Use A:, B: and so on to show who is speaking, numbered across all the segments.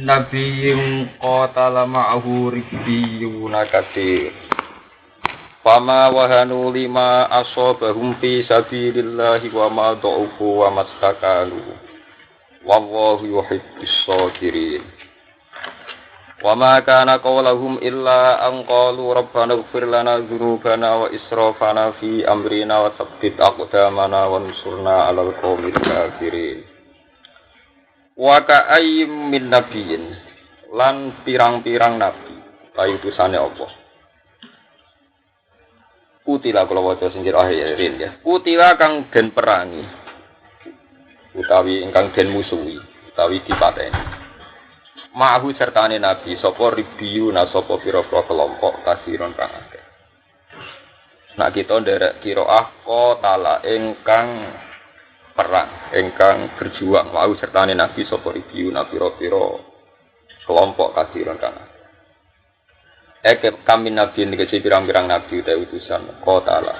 A: Nabiyyun qatala ma'ahu ribbiyuna katsir. Fama wahanu lima asabahum fi sabilillahi wa ma dha'ufu wa mastakanu. Wallahu yuhibbus sabirin. Wa ma kana qawluhum illa an qalu rabbana ighfir lana dzunubana wa israfana fi amrina wa tsabbit aqdamana wansurna 'alal qaumil kafirin. Wa ka'ayyim min nabiyyin lan pirang-pirang nabi utusane Allah. Kutila kula waca sing akhirin ya. Kutila kang den perangi utawi ingkang den musuhi utawi dipateni. Ma'ahu sertane nabi sapa ribiyuna sapa pira-pira kelompok kasiron kang akeh. Nek kita nderek qiraah qatala ingkang perang, ingkang berjuang, mau sertane nabi sapa ribiyuna pira-pira kelompok kasiron kang akeh. Kami nabi niki pirang-pirang nabi utawa utusan qatala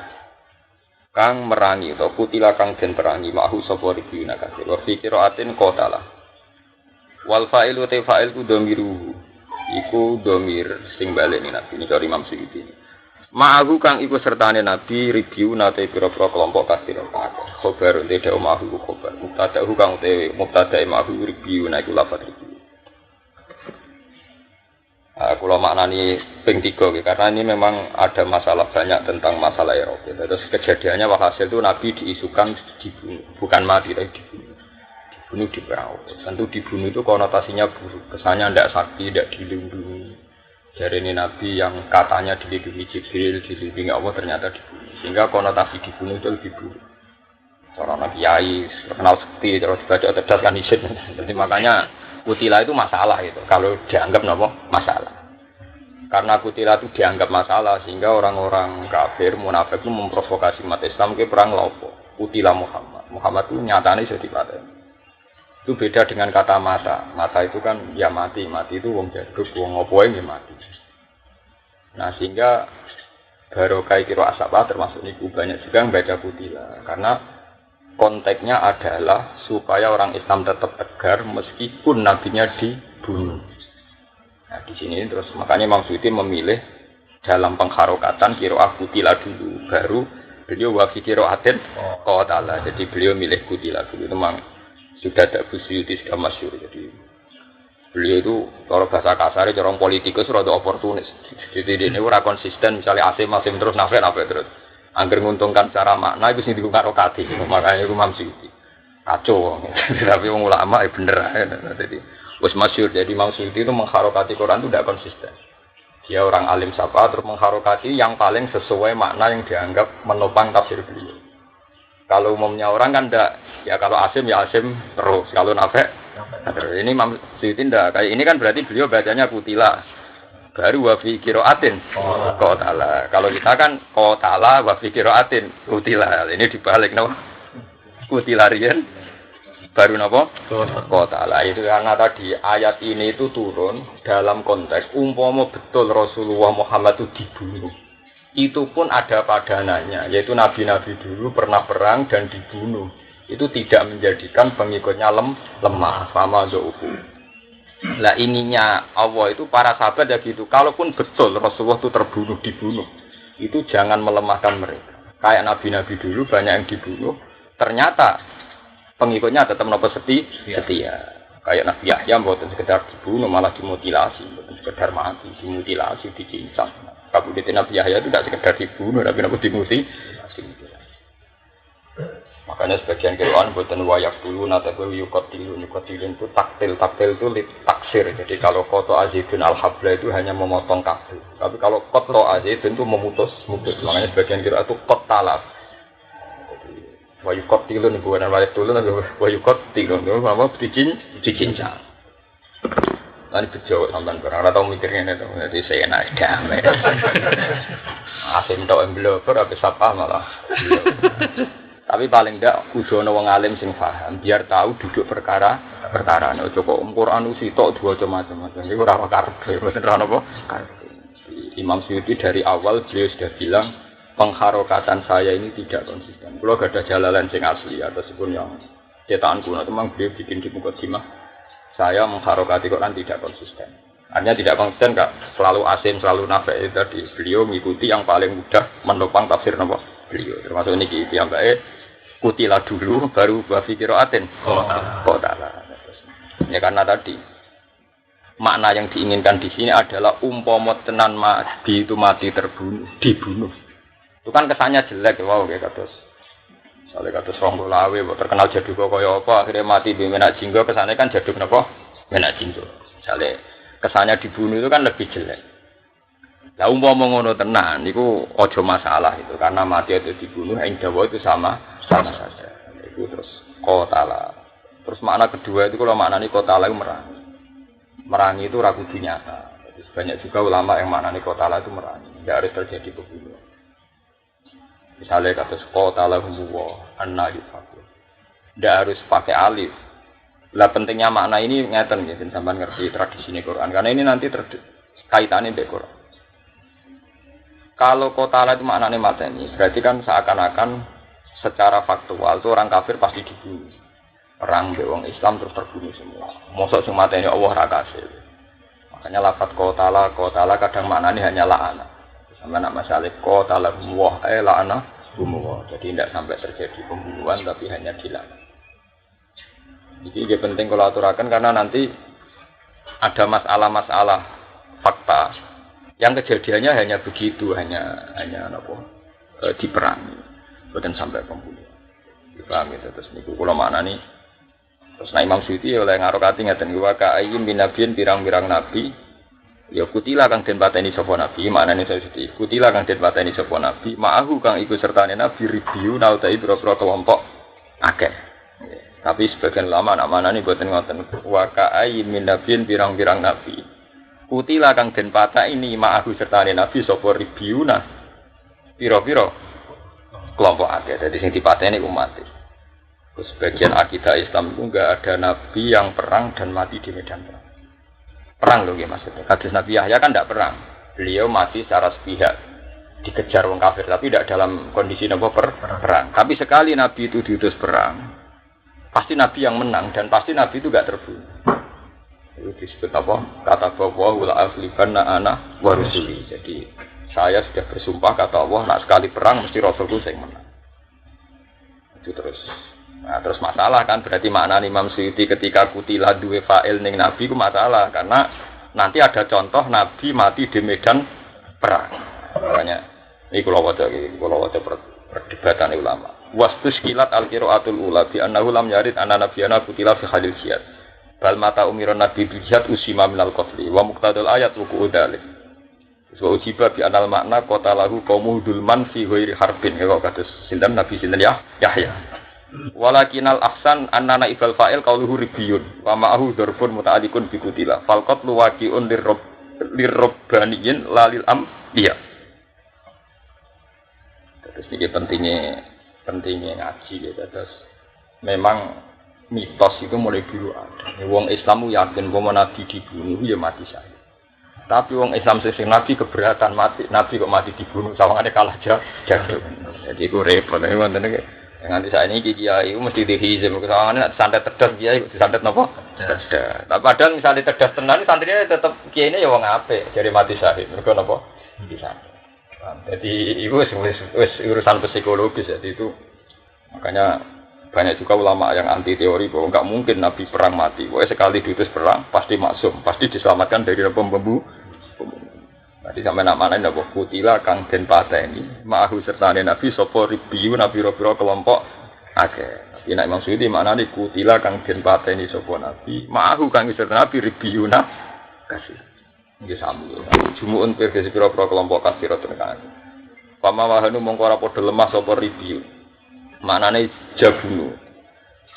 A: kang merangi atau kutila kang den perangi ma'ahu sapa ribiyuna kasih. Wa fi qiraatin qatala. Wal fa'ilu te fa'il ku dhamiru. Iku dhamir sing baleni nabi niki Imam Suyuti. Ma'ahu kang iku sertane nabi ribiyuna te pira-pira kelompok kasiro kang khobar te dhewe ma'ahu ku khobar mubtada kang te mubtada ma'ahu ribiyuna iku lafadz ribiyu. Kula maknani ping 3 karena ini memang ada masalah banyak tentang masalah Eropa. Terus kejadiannya walhasil itu nabi diisukan dibunuh, bukan mati tapi dibunuh. Dibunuh di perahu. Tentu dibunuh itu konotasinya buruk, kesannya tidak sakti, tidak dilindungi. Dari ini nabi yang katanya dilindungi Jibril, dilindungi Allah ternyata dibunuh. Sehingga konotasi dibunuh itu lebih buruk. Seorang nabi yai, terkenal sakti, terus dibaca cerdas kan izin. Jadi makanya kutila itu masalah itu. Kalau dianggap masalah. Karena kutila itu dianggap masalah sehingga orang-orang kafir munafik itu memprovokasi umat Islam ke perang lopo. Kutila Muhammad. Muhammad itu nyatanya sudah dipateni. Itu beda dengan kata mata. Mata itu kan ya mati. Mati itu wong jaduk, wong ngopoe nggih mati. Nah sehingga barokah kira asabah termasuk niku banyak juga yang baca kutila. Karena konteksnya adalah supaya orang Islam tetap tegar meskipun nabinya dibunuh. Nah di sini terus makanya Imam Suyuti memilih dalam pengharokatan qiraah kutila dulu, baru beliau wa fi qiraatin qatala. Jadi beliau milih kutila dulu. Itu memang sudah ada Bu Suyuti sudah masyhur. Jadi beliau itu kalau bahasa kasar cara politikus rada oportunis. Jadi ini ora konsisten misalnya asim terus nafek terus. Angger nguntungkan secara makna itu sing dikarokati. Makanya Imam Suyuti kacau. Tapi wong ulama bener ae. Jadi wis masyhur. Jadi Imam Suyuti itu mengharokati Quran itu tidak konsisten. Dia orang alim sapa terus mengharokati yang paling sesuai makna yang dianggap menopang tafsir beliau. Kalau umumnya orang kan tidak, ya kalau asim ya asim terus, kalau nafek terus. Ini Imam Suyuti tidak, kayak ini kan berarti beliau bacanya kutila, baru wa fi qiraatin qatala. Kalau kita kan qatala wa fi qiraatin kutila. Ini dibalik kutila riyen baru qatala. Itu karena tadi ayat ini itu turun dalam konteks umpama betul Rasulullah Muhammad itu dibunuh. Itu pun ada padanannya, yaitu nabi-nabi dulu pernah perang dan dibunuh. Itu tidak menjadikan pengikutnya lemah, sama dha'ufu. Lah ininya Allah itu para sahabat ya gitu. Kalaupun betul Rasulullah itu terbunuh, dibunuh, itu jangan melemahkan mereka. Kayak nabi-nabi dulu banyak yang dibunuh, ternyata pengikutnya tetap setia. Kayak Nabi Yahya bukan sekedar dibunuh, malah dimutilasi, bukan sekedar mati, dimutilasi, dicincang. Kabudete Nabi Yahya itu tidak sekedar dibunuh, tapi Nabi dimutilasi. Makanya sebagian Quran buatan wayak dulu, natabu yukotilun itu taktil itu taksir. Jadi kalau koto azidun al-habla itu hanya memotong kabel. Tapi kalau koto azidun itu memutus. Makanya sebagian Quran itu kotalaf. Wayukotilun bukan wayak dulu, wayukotilun itu apa? Dicincang. Tadi berjauh sampai orang tahu mikirnya itu, jadi saya enak damai. Asim tau embloper, habis apa malah. Tapi paling tidak kudono wong alim sing paham, biar tahu duduk perkara. Coba Quran usi tok dua macam-macam. Ini ora karepe, mboten ora napa karepe. Imam Suyuti dari awal beliau sudah bilang pengharokatan saya ini tidak konsisten. Kalau gak ada jalalan sing asli ataupun yang cetakan kuno, memang beliau bikin di Muqaddimah saya mengharokati Quran tidak konsisten. Artinya tidak konsisten, Kak. Selalu asim, selalu nafek itu tadi. Beliau mengikuti yang paling mudah menopang tafsir napa beliau. Termasuk ini piyambake kutilah dulu baru bafi qiraatin. Qotala. Ya karena tadi makna yang diinginkan di sini adalah umpama tenan mati itu mati terbunuh, dibunuh. Itu kan kesannya jelek, wow kayak kados. Soalnya kados wong lawe terkenal jaduk kaya apa, akhirnya mati di menak jinggo, kesannya kan jaduk napa? Menak jinggo. Misalnya kesannya dibunuh itu kan lebih jelek. Lah umpama ngono tenan niku aja masalah itu karena mati atau dibunuh ing Jawa itu sama saja. Itu terus qotala. Terus makna kedua itu kalau maknane qotala itu merangi. Merangi itu ragu nyata. Jadi banyak juga ulama yang maknane qotala itu merangi. Tidak harus terjadi pembunuhan. Misalnya kata qotala huwa anna yufaku. Tidak harus pakai alif. Lah pentingnya makna ini ngeten nggih sampean ngerti tradisi Quran karena ini nanti kaitannya dengan Quran. Kalau qotala itu maknane mateni, berarti kan seakan-akan secara faktual itu orang kafir pasti dibunuh. Perang be wong Islam terus terbunuh semua. Mosok sing mateni Allah ra kasil. Makanya lafaz qotala kadang maknane hanya la'ana. Sampai nak masalah qotala wa la'ana bumuwa. Jadi tidak sampai terjadi pembunuhan tapi hanya dilaknat. Jadi ini penting kalau aturakan karena nanti ada masalah-masalah fakta yang kejadiannya hanya begitu, hanya diperangi, bukan sampai pembunuhan. Dipahami terus niku kula maknani. Terus Imam Suyuti oleh ngarokati ngaten wa ka'ayyim min nabiyyin pirang-pirang nabi ya kutila kang den pateni sapa nabi, maknane Suyuti. Kutila kang den pateni sapa nabi, ma'ahu kang iku sertane nabi ribiu nautai boro-boro kelompok akeh. Tapi sebagian ulama nak manani boten ngoten wa ka'ayyim min nabiyyin pirang-pirang nabi. Kutila kang den pateni ma'ahu sertane nabi sapa ribiuna pira-pira kelompok akeh. Jadi sing dipateni umat. Terus sebagian akidah Islam itu enggak ada nabi yang perang dan mati di medan perang. Perang loh ya maksudnya. Hadis Nabi Yahya kan tidak perang. Beliau mati secara sepihak dikejar orang kafir tapi tidak dalam kondisi perang. Tapi sekali nabi itu diutus perang, pasti nabi yang menang dan pasti nabi itu enggak terbunuh. Itu disebut apa? Kata bahwa la aflibanna ana wa rusuli. Jadi saya sudah bersumpah kata Allah, nak sekali perang mesti Rasulku yang menang. Itu terus. Nah, terus masalah kan berarti makna Imam Suyuti ketika kutilah duwe fa'il ning nabi ku masalah karena nanti ada contoh nabi mati di medan perang. Makanya ini kula waca perdebatan ulama. Wastuskilat al-qiraatul ula bi annahu lam yarid anna nabiyana kutila fi khalil jihad. Bal mata umiran nabi bil jihad usima minal qatli wa muqtadul ayat wuqu'u dzalik. Wa ujiba bi anal makna qatalahu qaumuhu dulman fi ghairi harbin. Ya kok kados sinten nabi sinten Yahya. Walakinal ahsan annana ibal fa'il qauluhu ribiyun wa ma'ahu dzarfun muta'alliqun bi kutila fal qatlu waqi'un lirrabbaniyin lalil ambiya. Terus ini pentingnya ngaji ya. Terus memang mitos itu mulai dulu ada. Wong Islam yakin bahwa nabi dibunuh ya mati syahid. Tapi wong Islam sing nabi keberatan mati, nabi kok mati dibunuh sawangane kalah jatuh. Jadi iku repot ngoten. Nganti saat ini kiai itu mesti dihizim, kesannya santet cerdas kiai disantet nopo cerdas. Tapi padahal misalnya cerdas tenan, santrinya tetap kiai ini ya wong apik, jadi mati syahid. Mereka nopo disantet. Jadi itu urusan psikologis, jadi itu makanya banyak juga ulama yang anti teori bahwa nggak mungkin nabi perang mati. Pokoknya sekali diutus perang pasti maksum, pasti diselamatkan dari pembunuh. Nanti sampai nama lain nabo kutila kang den pateni ma'ahu sertane nabi sopo ribiu nabi robiro kelompok akeh. Tapi nak Imam Suyuti makna ni kutila kang den pateni sopo nabi ma'ahu kang sertane nabi ribiu na kasih. Nggih sami. Jumu'un pergesi pira-pira kelompok kasih tenan. Pamawahanu mongko ora padha lemah sopo ribiu. Maknane jabunu.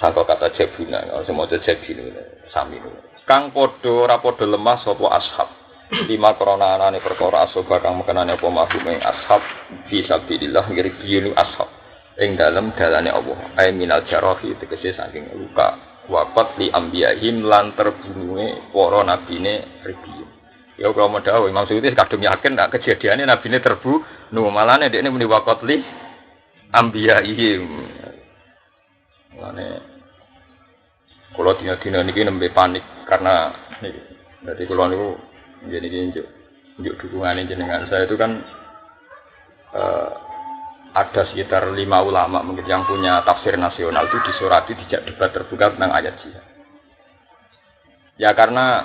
A: Saka kata jabuna, semoga jabinu sami. Kang padha ora padha lemah sopo ashab. Lima korona anane perkara asoba kang mekenane apa mahum ing ashab fi sabilillah ngirbiyu ashab ing dalem dalane Allah ay minal jarahi tegese saking luka waqat li ambiyahim lan terbunuhe para nabine ribiyu. Ya kula modhawe Imam Suyuti kadung yakin nek kejadiane nabine terbunuh malane dekne muni waqat li ambiyahim. Lane Kalau dina-dina niki nembe panik karena niki. Jadi kalau niku jadi njuk dukungan jenengan saya itu kan ada sekitar 5 ulama mungkin yang punya tafsir nasional itu disurati dijak debat terbuka tentang ayat jihad. Ya karena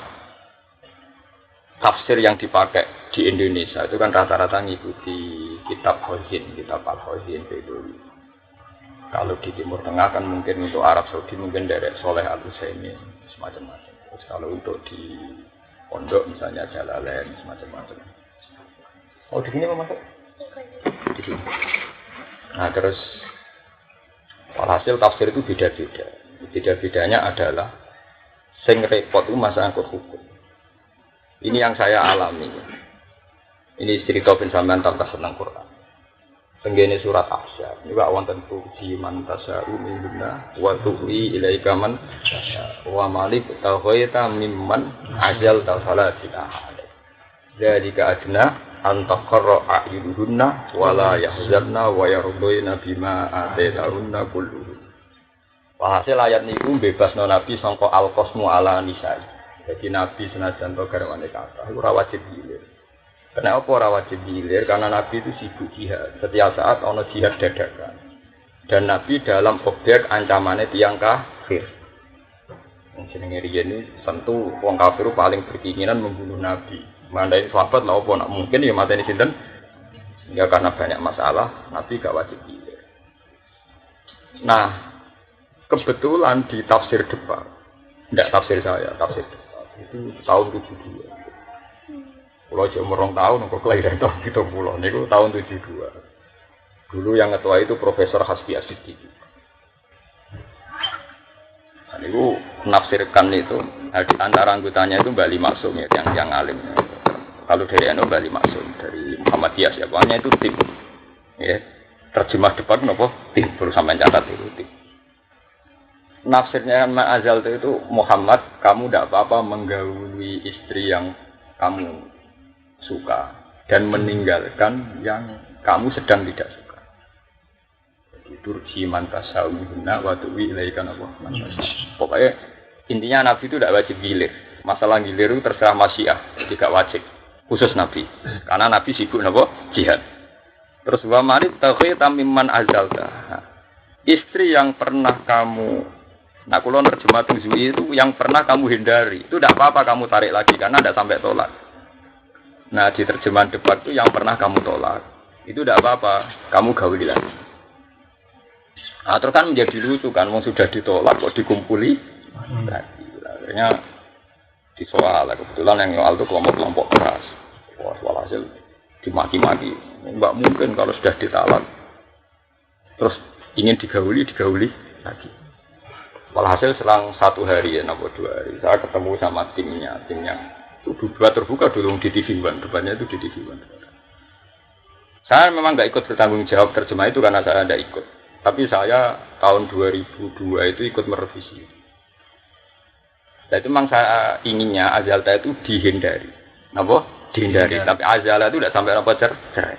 A: tafsir yang dipakai di Indonesia itu kan rata-rata ngikuti kitab Khazin, kitab Al-Khazin itu. Kalau di Timur Tengah kan mungkin untuk Arab Saudi mungkin dari Soleh Al-Husaini semacam-macam. Terus kalau untuk di pondok misalnya Jalalain semacam-macam. Oh di sini apa masuk? Di sini. Nah terus hasil tafsir itu beda-beda. Beda-bedanya adalah sing repot itu masalah hukum. Ini yang saya alami. Ini cerita bin sampean tentang Quran. Tenggene surat Ahzab. Ini wa wonten tuji man tasa'u minna wa tuhi ilaika man wa malik taghaita mimman ajal tafalatina. Jadi adna antaqarra a'yunuhunna wa la yahzanna wa yardina bima ataytahunna kulluhum. Hasil ayat niku bebasno Nabi sangka al-qasmu ala nisai. Jadi Nabi senajan to garwane kathah iku ora wajib gilir. Kenapa ora wajib gilir? Karena Nabi itu sibuk jihad. Setiap saat ana jihad dadakan. Dan Nabi dalam objek ancamannya tiyang kafir. Jenenge riyen iki tentu wong kafir paling berkeinginan membunuh Nabi. Mandai sahabat lah apa nak mungkin ya mateni sinten? Ya karena banyak masalah, Nabi gak wajib gilir. Nah, kebetulan di tafsir depan, tidak tafsir saya, tafsir depan itu tahun 72. Kalau jauh merong tahun, kok kelahiran tahun 70. Niku tahun 72. Dulu yang ketua itu Profesor Hasbi Asyiddi. Nah, niku menafsirkan itu, di antara anggotanya itu Mbak Maksum ya, yang alim. Kalau dari NU Mbak Maksum, dari Muhammadiyah siapanya itu tim. Ya, terjemah depan apa? Tim, baru sampai catat itu tim. Nafsirnya Ma'azal itu Muhammad, kamu tidak apa-apa menggauli istri yang kamu suka dan meninggalkan yang kamu sedang tidak suka. Jadi turji mantasawihuna wa tuwi ilaikan apa? Pokoknya intinya Nabi itu tidak wajib gilir. Masalah gilir itu terserah masyiah, tidak wajib. Khusus Nabi. Karena Nabi sibuk apa? Jihad. Terus wa marid taghaita mimman azalta. Istri yang pernah kamu kula nerjemah Zui itu yang pernah kamu hindari. Itu tidak apa-apa kamu tarik lagi karena tidak sampai tolak. Nah, di terjemahan debat itu yang pernah kamu tolak. Itu tidak apa-apa, kamu gauli lagi. Nah, terus kan menjadi lucu kan, wong sudah ditolak kok dikumpuli lagi. Akhirnya disoal, kebetulan yang nyoal itu kelompok-kelompok keras. Wah, walhasil dimaki-maki. Enggak mungkin kalau sudah ditalak terus ingin digauli lagi. Walhasil selang 1 hari ya, 2 hari, saya ketemu sama timnya. Itu debat terbuka dulu di TV One, debatnya itu di TV One. Saya memang nggak ikut bertanggung jawab terjemah itu karena saya tidak ikut. Tapi saya tahun 2002 itu ikut merevisi. Nah itu memang saya inginnya Azalta itu dihindari. Apa? Dihindari. Tapi Azalta itu tidak sampai apa cerai.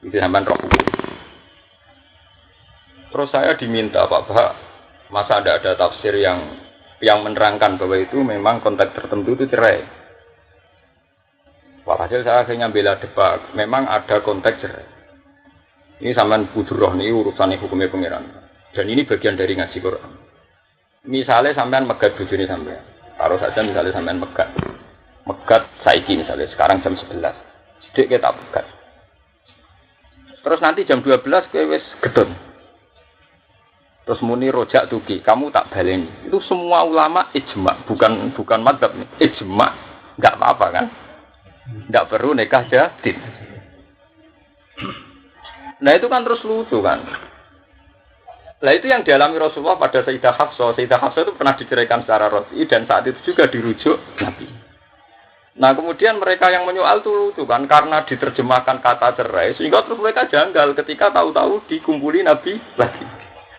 A: Itu sampai roh hukum. Terus saya diminta Pak, masa ada tafsir yang menerangkan bahwa itu memang konteks tertentu itu cerai. Walhasil saya akhirnya bela debat. Memang ada konteks cerai. Ini sampean budurah ini urusan hukumnya pengiran. Dan ini bagian dari ngaji Quran. Misalnya sampean megat bojone sampean. Taruh saja misalnya sampean megat. Megat saiki misalnya sekarang jam 11. Sedek kita megat. Terus nanti jam 12 kowe wis gedon. Terus muni rojak tuki, kamu tak baleni. Itu semua ulama ijma, bukan madzhab nih. Ijma, enggak apa-apa kan? Enggak perlu nikah jadid. Nah itu kan terus lucu kan. Nah itu yang dialami Rasulullah pada Sayyidah Hafsah. Sayyidah Hafsah itu pernah diceraikan secara resmi dan saat itu juga dirujuk Nabi. Nah kemudian mereka yang menyoal itu lucu kan karena diterjemahkan kata cerai sehingga terus mereka janggal ketika tahu-tahu dikumpuli Nabi lagi.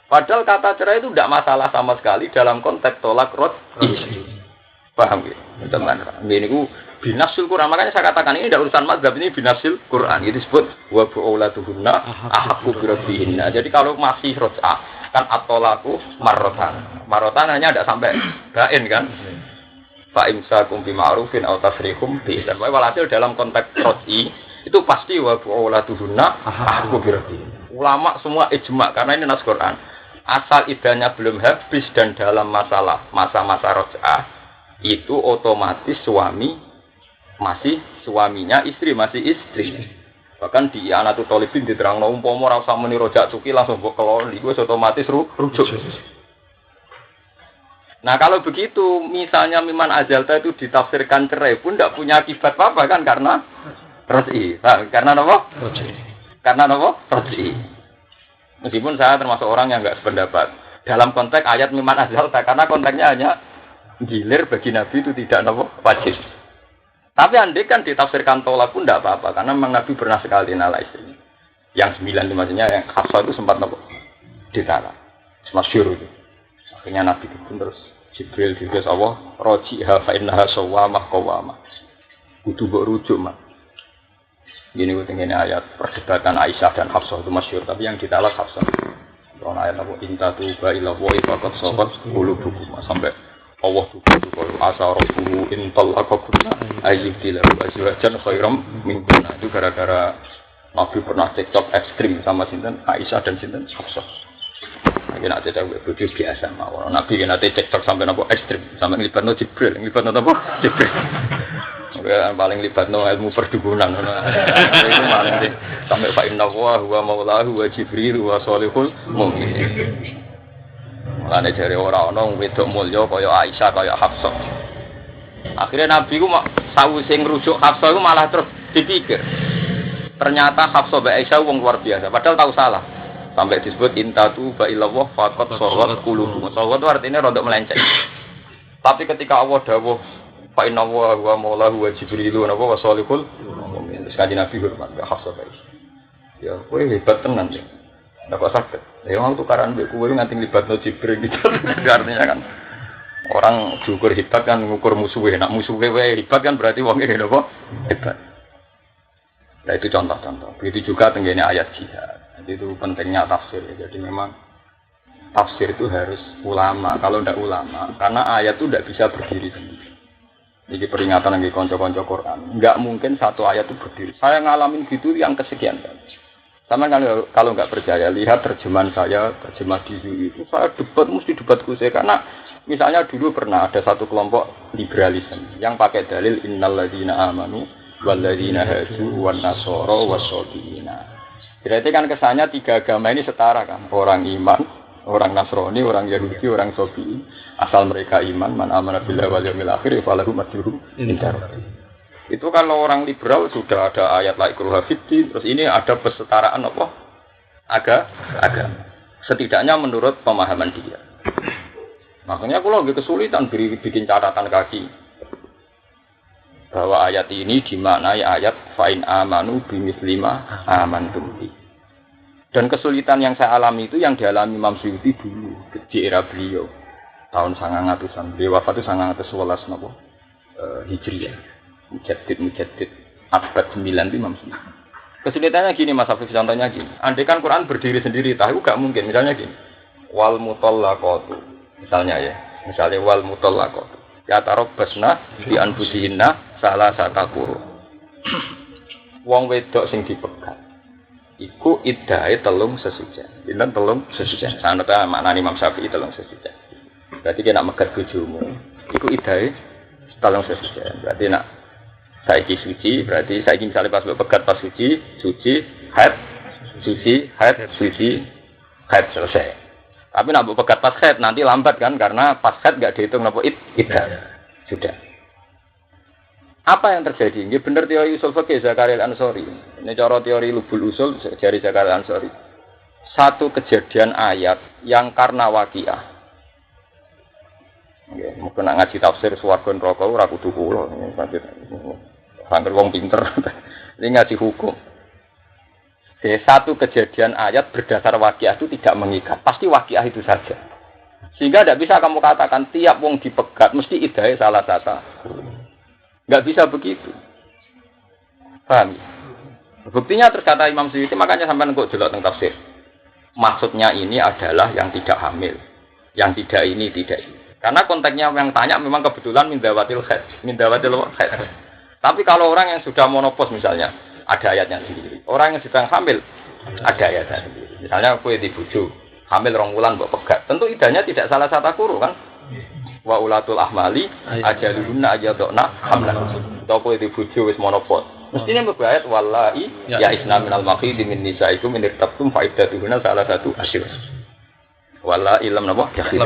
A: Padahal kata cerai itu tidak masalah sama sekali dalam konteks tolak roj'i. Paham ya? Teman-teman. Ini ku binasil Quran. Makanya saya katakan ini tidak urusan mazhab, ini binasil Quran. Ini disebut wa bu'ulatuhunna ahaqqu bi raddihinna. Jadi kalau masih roj'a, Kan at-thalaqu marratan. Marratan hanya ada sampai bain kan. Fa imsakum bi ma'rufin aw tasrihum bi ihsan. Walhasil dalam konteks raj'i itu pasti wa bu'ulatuhunna ahqqu birti. Ulama semua ijma karena ini nas Quran. Asal idahnya belum habis dan dalam masa-masa raj'ah itu otomatis suaminya istri masih istri. Bahkan di Anatul Talibin diterangno umpama ora usah muni rojak cuki langsung mbok kelon iku otomatis rujuk. Nah, kalau begitu misalnya miman azalta itu ditafsirkan cerai pun tidak punya akibat apa kan karena raj'i. Karena apa? Karena apa? Raj'i. Meskipun saya termasuk orang yang enggak sependapat dalam konteks ayat miman azalta karena konteksnya hanya gilir bagi Nabi itu tidak wajib. Tapi andai kan ditafsirkan tolak pun tidak apa-apa, karena memang Nabi pernah sekali nala istrinya. Yang 9 itu maksudnya, yang Hafsah itu sempat ditala. Masyhur itu. Akhirnya Nabi itu terus Jibril juga Allah, rojiha fa'innaha sawamah qawamah. Kudu mbok rujuk, Mak. Gini gue tinggalin ayat perdebatan Aisyah dan Hafsah itu masyhur, tapi yang ditala Hafsah. Kalau ayat apa inta tuba ila wa ifaqat sabat qulubukum sampai Allah tuh asa rabbuhu in talaqakunna ayyibtilahu azwajan khairam minkunna. Itu gara-gara Nabi pernah cekcok ekstrim sama sinten Aisyah dan sinten Hafsah. Nah, kena cekcok bojo biasa mawon. Nabi kena cekcok sampai napa ekstrim, sampai nglibatno Jibril, nglibatno napa Jibril. Paling libatno ilmu perdukunan ngono. Itu paling sampai fa inna huwa maulahu wa Jibril wa sholihul mukminin. Mulane jare ora ana wedok mulya kaya Aisyah kaya Hafsah. Akhirnya Nabi ku sawise ngrujuk Hafsah ku malah terus dipikir. Ternyata Hafsah mbek Aisyah wong luar biasa, padahal tahu salah. Sampai disebut intatu ba illallah faqat sawat qulubuhum. Sawat itu artinya rodok melenceng. Tapi ketika Allah dawuh fa inna wa maulahu wa Jibril wa sholihul mukminin. Sekali Nabi hormat ke Hafsah Aisyah. Ya kowe hebat tenan ya. Nggak kok sakit. Ya orang tukaran mbek kowe nganti libatno Jibril gitu. Artinya kan orang diukur hebat kan ngukur musuhnya. Nak musuhnya hebat kan berarti wongnya apa? Hebat. Nah itu contoh-contoh. Begitu juga tenggene ayat jihad. Jadi itu pentingnya tafsir. Jadi memang tafsir itu harus ulama. Kalau tidak ulama, karena ayat itu tidak bisa berdiri sendiri. Jadi peringatan lagi konco-konco Quran. Nggak mungkin satu ayat itu berdiri. Saya ngalamin gitu yang kesekian kali. Sama kalau nggak percaya, lihat terjemahan saya, terjemah di UI itu, saya mesti debat khusus karena misalnya dulu pernah ada satu kelompok liberalisme yang pakai dalil innal ladzina amanu wal ladzina hadu wan nasara wasabiina. Berarti kan kesannya tiga agama ini setara kan, orang iman, orang Nasrani, orang Yahudi, orang Sabi. Asal mereka iman, man amana billahi wal yawmil akhir falahu ajruhum inda rabbih. Itu kalau orang liberal sudah ada ayat la ikruha fiddin, terus ini ada kesetaraan apa? Agama. Setidaknya menurut pemahaman dia. Makanya aku lagi kesulitan bikin catatan kaki bahwa ayat ini dimaknai ayat fa'in amanu bimislima amantum bi. Dan kesulitan yang saya alami itu yang dialami Imam Suyuti dulu di era beliau tahun 900-an. Beliau wafat itu 911 napa? Hijriah. Mujaddid abad 9 itu Imam Suyuti. Kesulitannya gini Mas Hafiz, contohnya gini. Andai kan Quran berdiri sendiri, tahu gak mungkin. Misalnya gini. Wal mutallaqatu. Misalnya wal mutallaqatu. Ya tarabbasna bi anfusihinna salah sataquru. Wong wedok sing dipegat iku iddahe telung sesujan. Pinten telung sesujan. Sanata maknane Imam Syafi'i telung sesujan. Berarti kena megat bojomu. Iku iddahe telung sesujan. Berarti nak saiki suci, berarti saiki misalnya pas pegat pas suci, haid, selesai. Tapi nak pegat pas haid nanti lambat kan karena pas haid enggak dihitung napa iddah. Sudah. Apa yang terjadi? Ini benar teori usul fikih Zakaria Al-Ansari. Ini cara teori lubul usul dari Zakaria Al-Ansari. Satu kejadian ayat yang karena waqiah. Nggih, mungkin nak ngaji tafsir swarga neraka ora kudu kula. Sampai wong pinter. Ini ngaji hukum. Satu kejadian ayat berdasar waqiah itu tidak mengikat. Pasti waqiah itu saja. Sehingga tidak bisa kamu katakan tiap wong dipegat mesti iddahe salah satu. Enggak bisa begitu. Paham? Buktinya terus kata Imam Suyuti, makanya sampai kok delok teng tafsir. maksudnya ini adalah yang tidak hamil, yang tidak ini tidak ini. Karena konteksnya yang tanya memang kebetulan mindawatil khair. Tapi kalau orang yang sudah monopos misalnya, ada ayatnya sendiri. Orang yang sedang hamil, ada ayatnya sendiri. Misalnya kue di bojo, hamil 2 bulan mbok pegat. Tentu idahnya tidak salah satu kuru kan? Wa ulatul ahmali ajaluna ajadna hamlan. Atau kue di bojo wis monopos. Mestinya berbayat wallahi ya isna minal makhid min nisaikum in irtabtum fa iddatuhunna salah satu asyir. Wallahi lam napa yakhid.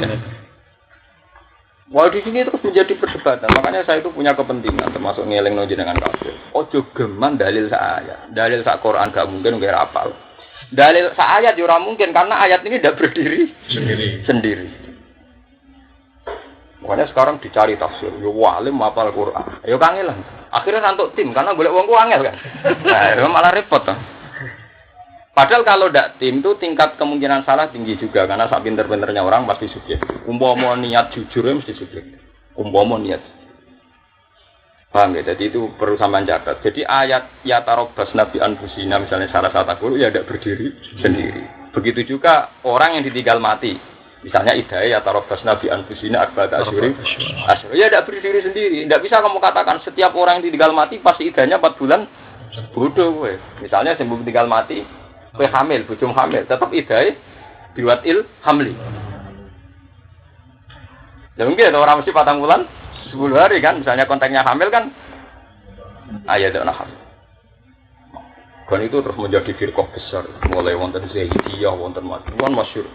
A: Wah di sini terus menjadi perdebatan, makanya saya itu punya kepentingan termasuk ngelingno jenengan kabeh. Ojo geman dalil sak ayat, dalil sak Quran gak mungkin nggak hafal. Dalil sak ayat ya ora mungkin karena ayat ini tidak berdiri sendiri. Makanya sekarang dicari tafsir, yo walim hafal Quran. Ayo kangen lah. Akhirnya nantuk tim karena golek wong ku angel kan. Nah, malah repot toh. Padahal kalau tidak tim itu tingkat kemungkinan salah tinggi juga karena sak pinter-pinternya orang pasti subjektif. Umpama niat jujur mesti subjektif. Umpama niat. Paham ya? Jadi itu perlu sampean catat. Jadi ayat ya tarobas nabi anfusina misalnya salah satu guru ya tidak berdiri sendiri. Begitu juga orang yang ditinggal mati. Misalnya idaya ya tarobas nabi anfusina arba'ata asyurin. Ya tidak berdiri sendiri. Tidak bisa kamu katakan setiap orang yang ditinggal mati pasti idahnya 4 bulan. Bodoh gue. Misalnya sebelum tinggal mati kowe hamil, bujum hamil, tetap idai biwatil hamli. Ya mungkin ada orang mesti 4 bulan, 10 hari kan, misalnya konteksnya hamil kan, ayat ada hamil. Dan itu terus menjadi firqah besar, mulai wonten Zaidiyah, wonten Masyur, masyhur.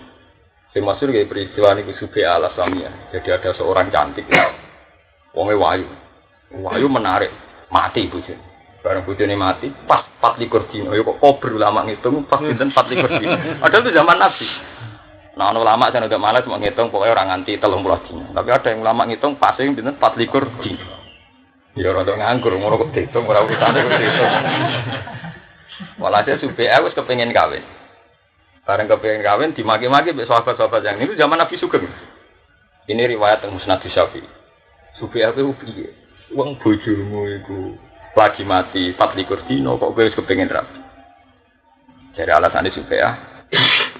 A: Sing masyhur kayak peristiwa ini Subia al-Aslamiyah. Jadi ada seorang cantik, wonge wayu, wayu menarik, mati bujum. Barang bojone mati, pas 24 dino. Ya kok kober ulama ngitung pas pinten 24 dino. Padahal itu zaman Nabi. Nah, ulama saya udah malas mau ngitung pokoknya orang nganti 30 dino. Tapi ada yang ulama ngitung pas yang pinten 24 dino. Ya ora nganggur ngono kok diitung ora urusane kok diitung. Walhasil Subia wis kepengin kawin. Bareng kepengin kawin dimaki-maki mbek sahabat-sahabat yang itu zaman Nabi Sugeng. Ini riwayat teng Musnad Syafi'i. Subia ku piye? Wong bojomu iku lagi mati 24 dino kok gue kepengin rapi. Jadi alasannya supaya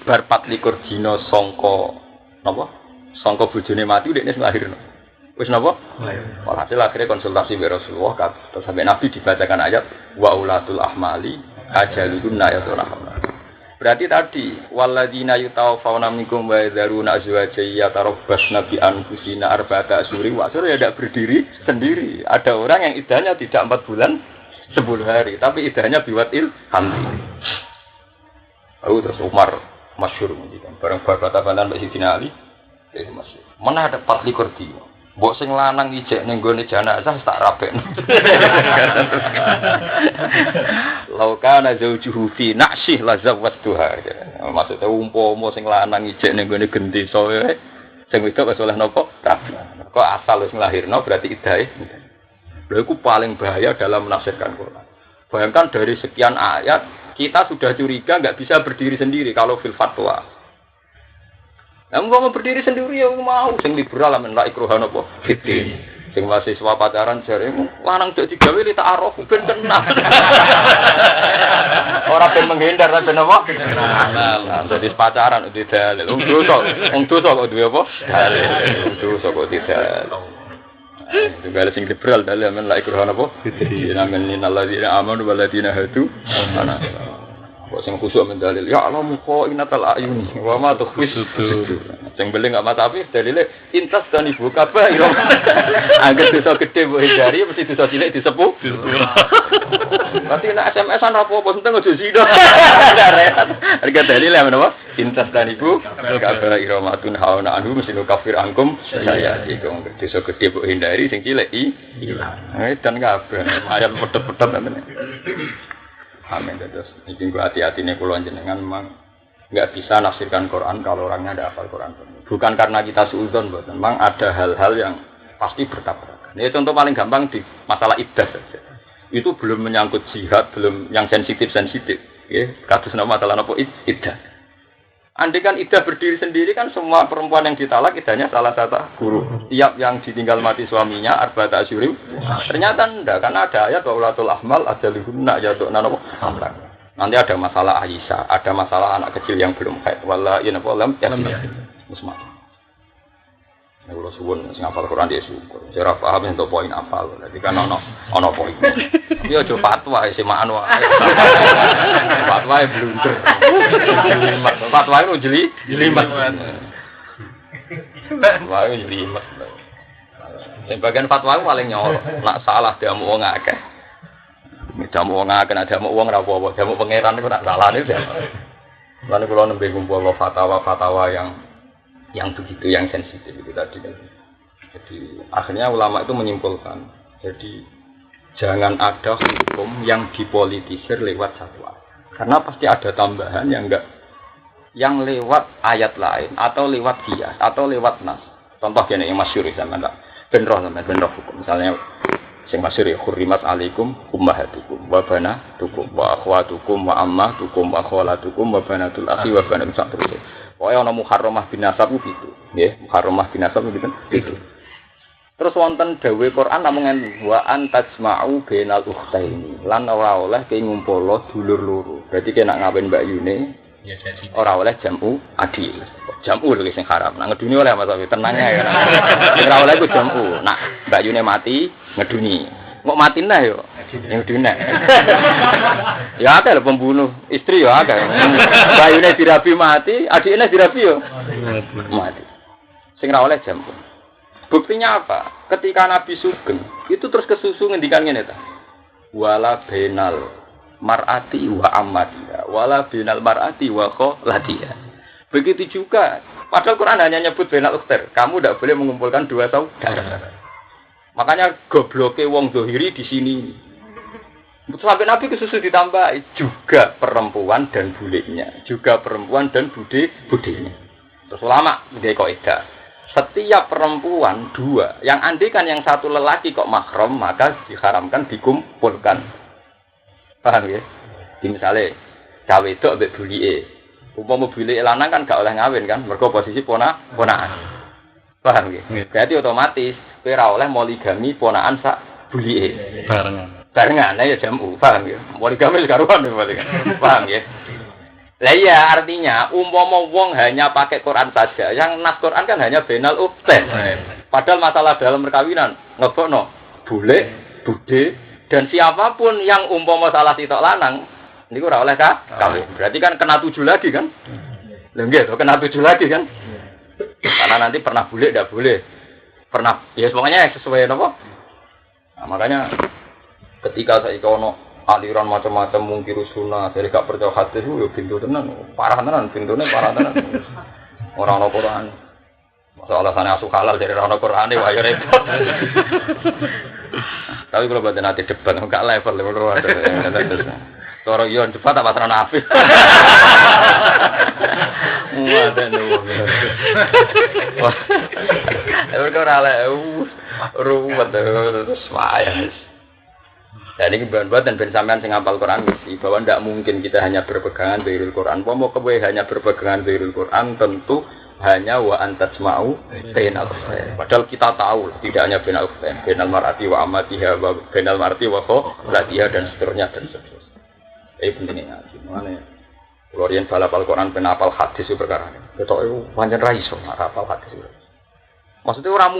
A: bar 24 dino songko napa? Songko bojone mati udah wis lahirno. Wis napa? Walhasil akhirnya konsultasi dengan Rasulullah terus sampai Nabi dibacakan ayat wa ulatul ahmali ajaluna yaturahma. Berarti tadi walladzina yutawaffawna minkum wa yadharuna azwajan yatarabbasna bi anfusina arba'ata asyuri wa asyur ya tidak berdiri sendiri. Ada orang yang idahnya tidak 4 bulan 10 hari, tapi idahnya biwatil hamli. Terus Umar masyhur ngendikan bareng barbatabanan Mbak Sidina Ali, itu masyhur. Mana ada 24 dino. Mbok sing lanang ijek ning gone jenazah tak rabekno. Laukana zaujuhu fi na'syih la zawwatuha. Maksudnya umpama sing lanang ijek ning gone genti soe sing wedok wis oleh napa? Rabi. Kok asal wis nglahirno berarti idahe. Lha iku paling bahaya dalam menafsirkan Quran. Bayangkan dari sekian ayat kita sudah curiga enggak bisa berdiri sendiri kalau fil fatwa. Nah, mau berdiri sendiri ya mau, sing liberal lah menolak ikrohan apa? Fitin, sing mahasiswa pacaran jare lanang dek digawe li ta'aruf ben tenang. Ora ben menghindar ben apa? Nah, dadi pacaran udah dalil. Wong dosa kok duwe apa? Dalil. Wong dosa kok tidak. Juga sing liberal dalil menolak ikrohan apa? Fitin. Namen innalladzina amanu walladzina hadu ana. Kok sing khusuk mendalil ya Allah muka inatal ayuni wa ma tukhfis sudur. Sing beli enggak mata api dalile intas dan ibu kabeh ira. Angger dosa gede mbok hindari mesti dosa cilik disepuh. Berarti nek SMS-an apa-apa penting aja sida. Harga dalil ya menapa? Intas dan ibu kabeh ira matun hauna anhu mesti kafir angkum saya iki wong dosa gede mbok hindari sing cilik ilang. Dan kabeh ayat pedhot-pedhot ngene. Amin. Terus ini gue hati-hati nih kalau jenengan memang nggak bisa nafsirkan Quran kalau orangnya ada hafal Quran. Bukan karena kita suudzon, memang ada hal-hal yang pasti bertabrakan. Ini contoh paling gampang di masalah iddah saja. Itu belum menyangkut jihad, belum yang sensitif. Ya, kasus nama masalah apa iddah. Andai kan iddah berdiri sendiri kan semua perempuan yang ditalak iddahnya salah satu guru. Tiap yang ditinggal mati suaminya arba'ata asyurin. Ternyata enggak, karena ada ayat wa ulatul ahmal ajaluhunna yadukna hamlan. Nanti ada masalah Aisyah, ada masalah anak kecil yang belum haid. Wala inafalam ya. Musma. Nek ora suwun sing hafal Quran dia syukur. Saya paham untuk poin hafal. Jadi kan ono poin. Tapi aja fatwa semaan wae. Fatwa blunder. Jelimet. Fatwa itu jelimet. Fatwa jelimet. Sing bagian fatwa paling nyolok. Nak salah diamuk wong akeh. Diamuk wong akeh, nek diamuk wong ora apa-apa. Diamuk pangeran iku nak salahne dia. Lalu kalau nembe kumpul fatwa-fatwa yang begitu, yang sensitif itu tadi kan. Jadi akhirnya ulama itu menyimpulkan, jadi jangan ada hukum yang dipolitisir lewat satu ayat. Karena pasti ada tambahan yang lewat ayat lain atau lewat qiyas atau lewat nas. Contoh gini yang masyhur sama tak benroh hukum. Misalnya sing masyhur hurrimat alaikum ummahatukum wa banatukum wa akhwatukum wa ammatukum wa khalatukum wa banatul akhi wa banatul satrul. Pokoke ana muharramah bin nasab gitu, nggih, muharramah bin nasab gitu. Terus wonten dawuh Quran namung wa antasma'u bainal ukhtaini. Lan ora oleh ki ngumpul dulur loro. Berarti kena ngawin Mbak Yune ya jadi ora oleh jamu adil. Jamu lho sing haram. Nak ngeduni oleh Mas Awi, tenang ya. Ora oleh ku jamu. Nak Mbak Yune mati ngeduni. Kok mati nah yo. Ngeduni. Ya akeh lho pembunuh istri ya akeh. Mbak Yune dirabi mati, adiknya dirabi yo mati. Sing ora oleh jamu. Buktinya apa? Ketika Nabi Sugeng, itu terus kesusu ngendikan ngene ta. Wala bainal mar'ati wa ammatiha, wala bainal mar'ati wa khalatiha. Begitu juga, padahal Quran hanya nyebut bainal ukhtair. Kamu tidak boleh mengumpulkan dua saudara. Makanya gobloke wong zahiri di sini. Sampai Nabi kesusu ditambah juga perempuan dan bulenya, juga perempuan dan budenya. Terus ulama dia kaidah. Setiap perempuan dua, yang andai kan yang satu lelaki kok mahram, maka diharamkan dikumpulkan. Paham ya? Di misalnya cawe itu ambek bulike. Umpama bulike lanang kan gak oleh ngawin kan, mergo posisi ponakan. Paham ya? Berarti otomatis kowe ora oleh poligami ponakan sak bulike. Barengan ya jamu, paham ya? Poligami karuan berarti kan. Paham ya? Lah iya artinya umpama wong hanya pakai Quran saja, yang nas Quran kan hanya bainal ukhtain. Padahal masalah dalam perkawinan ngebokno bule, bude dan siapapun yang umpama salah sitok lanang niku ora oleh kawin. Berarti kan kena 7 lagi kan? Lha nggih, kena 7 lagi kan? Karena nanti pernah bule ndak boleh. Pernah ya pokoknya sesuai napa? Nah, makanya ketika saiki ono aliran macam-macam mungkir sunnah, jadi gak percaya hadis itu ya pintu tenan, parah tenan, pintunya parah tenan. Orang-orang Quran, masalah sana asuh halal dari orang-orang Quran ini wajah repot. Tapi kalau buat nanti debat, gak level ada. Orang Yon debat apa terang nafis? Ada nih. Berkorale, ruwet terus wayang. Dan ini buat dan sampean sing hafal Quran mesti bahwa tidak mungkin kita hanya berpegangan dengan Quran. Mau kowe hanya berpegangan dengan Quran tentu hanya wa antasma'u bainal ukhtain. Padahal kita tahu tidak hanya bainal ukhtain, bainal mar'ati wa amatiha wa bainal mar'ati wa khalatiha dan seterusnya dan seterusnya. Pentingnya ngaji. Mane kalau yen hafal Quran ben hafal hadis itu perkara ini. Ketok itu pancen ra iso hafal hadis itu. Maksudnya orang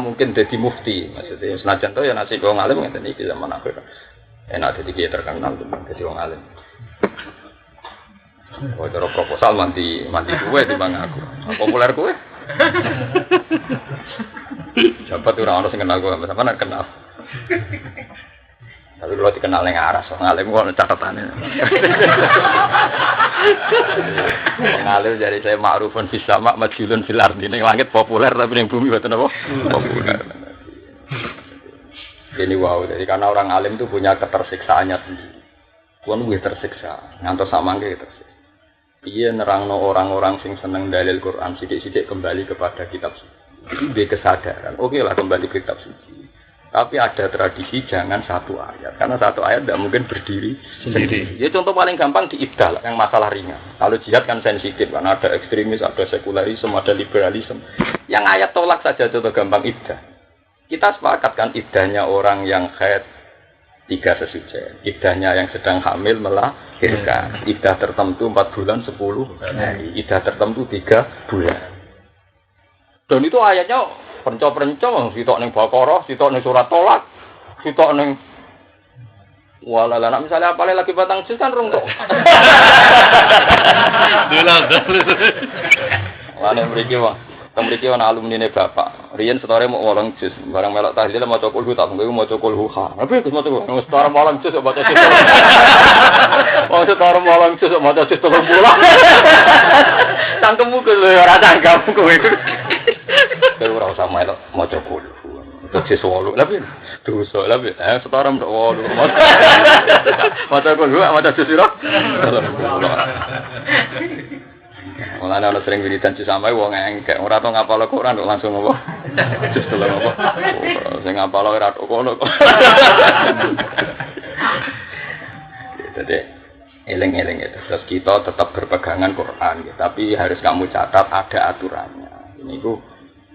A: mungkin jadi mufti. Maksudnya senajan to ya nasi wong alim ngeten iki zaman akhir. Enak dadi kiai terkenal dadi wong alim. Oh, cara proposal mandi kowe timbang aku. Populer kowe. Siapa tuh orang sing kenal kowe, sampeyan kenal. Tapi kalau dikenal yang aras, ngalim gua catatannya. Ngalim jadi saya ma'rufun fis sama' majhulun fil ardi. Ning langit populer tapi ning bumi mboten apa? Populer. Ini wow, jadi karena orang alim itu punya ketersiksaannya sendiri. Kuwi luwih tersiksa, ngantos sak mangke tersiksa. Piye nerangno orang-orang sing seneng dalil Quran sithik-sithik kembali kepada kitab suci. Itu kesadaran. Oke lah kembali ke kitab suci. Tapi ada tradisi jangan satu ayat. Karena satu ayat tidak mungkin berdiri sendiri. Jadi contoh paling gampang di ibdah yang masalah ringan. Kalau jihad kan sensitif. Karena ada ekstremis, ada sekularisme, ada liberalisme. Yang ayat tolak saja contoh gampang ibdah. Kita sepakat kan ibdahnya orang yang haid 3 sesuci. Iddahnya yang sedang hamil melahirkan. Iddah tertentu 4 bulan 10 hari. Iddah tertentu 3 bulan. Dan itu ayatnya penco-penco, sitok ning Baqarah, sitok ning surat Tolak, sitok ning walala misalnya apale lagi batang jus kan rung tok. Delal. Wane mriki wae. Mriki ana alumni ne bapak. Riyen setore mau 8 jus, barang melok tahlil maca kulhu tak nggo maca kulhu ha. Tapi Gus maca kulhu setore 8 jus maca jus. Oh setore 8 jus maca jus 30. Tangkemmu Gus ora tanggap kowe. Kowe ora usah melok maca kulhu. Jus 8. Lha piye? Dosa lha piye? Setore 8. Maca kulhu maca jus piro? Mulane ana sering wiridan sampe wong engkek ora tau ngapal Quran kok langsung apa? Just tolong apa? Sing ngapal ora tok kono kok. Jadi eling-eling itu. Terus kita tetap berpegangan Quran, tapi harus kamu catat ada aturannya. Ini itu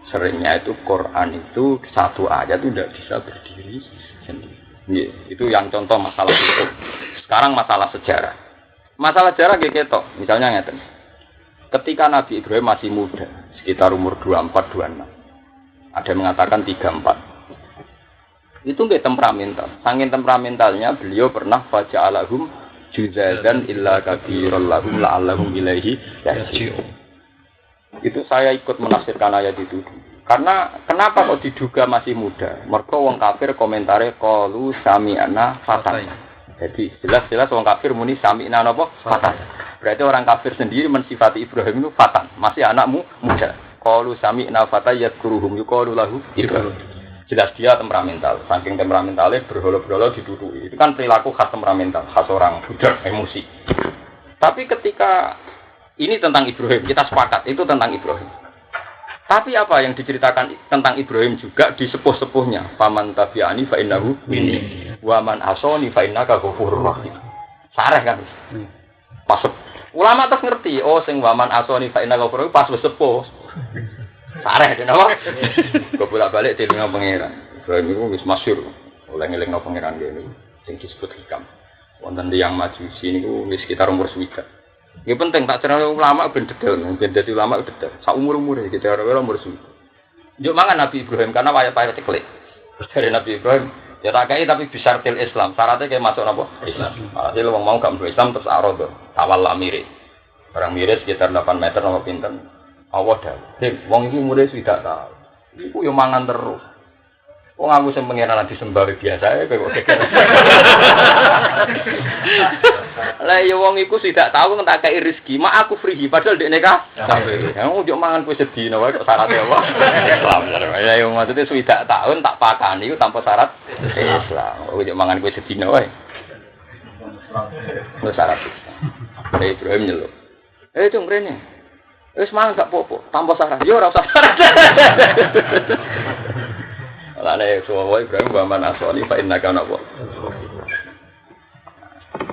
A: seringnya itu Quran itu satu ayat itu tidak bisa berdiri sendiri. Itu yang contoh masalah itu. Sekarang masalah sejarah. Masalah sejarah kayak gitu. Misalnya ngeten. Ketika Nabi Ibrahim masih muda, sekitar umur 24-26, ada yang mengatakan 34. Itu nggak temperamental. Saking temperamentalnya, beliau pernah faja'alahum juzadan illa kabiran lahum la'allahum ilaihi yarji'un. Itu saya ikut menafsirkan ayat itu. Karena kenapa kok diduga masih muda? Mergo wong kafir komentare qalu sami'na fatan. Jadi jelas-jelas wong kafir muni sami'na napa fatan. Berarti orang kafir sendiri mensifati Ibrahim itu fatan, masih anakmu muda. Qalu sami'na fata yadhkuruhum yuqalu lahu Ibrahim. Jelas dia temperamental, saking temperamentalnya berholo-berholo diduduki. Itu kan perilaku khas temperamental, khas orang budak emosi. Tapi ketika ini tentang Ibrahim, kita sepakat itu tentang Ibrahim. Tapi apa yang diceritakan tentang Ibrahim juga di sepuh-sepuhnya, faman tabi'ani fa innahu minni wa man asani fa innaka ghafurur rahim. Sareh kan. Pas ulama terus ngerti, oh sing waman asoni fa inna ghafur pas wis sepuh. Sareh den apa? Kok bolak-balik telinga pangeran. Ibrahim iku wis masyhur oleh ngelingno pangeran dene sing disebut hikam. Wonten tiyang Majusi niku wis sekitar umur 20. Nggih penting tak cerita ulama ben dedel, ben dadi ulama dedel. Sak umur-umure iki cara umur 20. Njuk mangan Nabi Ibrahim karena wayah-wayah teklek. Dari Nabi Ibrahim ya tak kaya tapi bisa til Islam. Syaratnya kayak masuk apa? Islam. Jadi lo mau gak masuk Islam terus arod awal lah mirip. Orang mirip sekitar 8 meter sama pinten. Allah dah. Wong itu umurnya sudah tahu. Iku yo mangan terus. Wong aku sing pengenalan disembah biasa ya kok geger. Lah yo wong iku sudah tahu tak kei rezeki, mak aku free padahal dekne ka. Sampai. Ya ojo mangan kowe sedina wae kok syaratnya apa? Islam. Ya yo maksudnya sudah tahun tak pakani iku tanpa syarat Islam. Ojo mangan kowe sedina wae. Wis syarat. Ibrahim nyeluk. Cung rene. Wis mangan gak popo, tanpa syarat. Yo ora usah syarat. Lane semua Ibrahim baman aswani fa innaka nabo.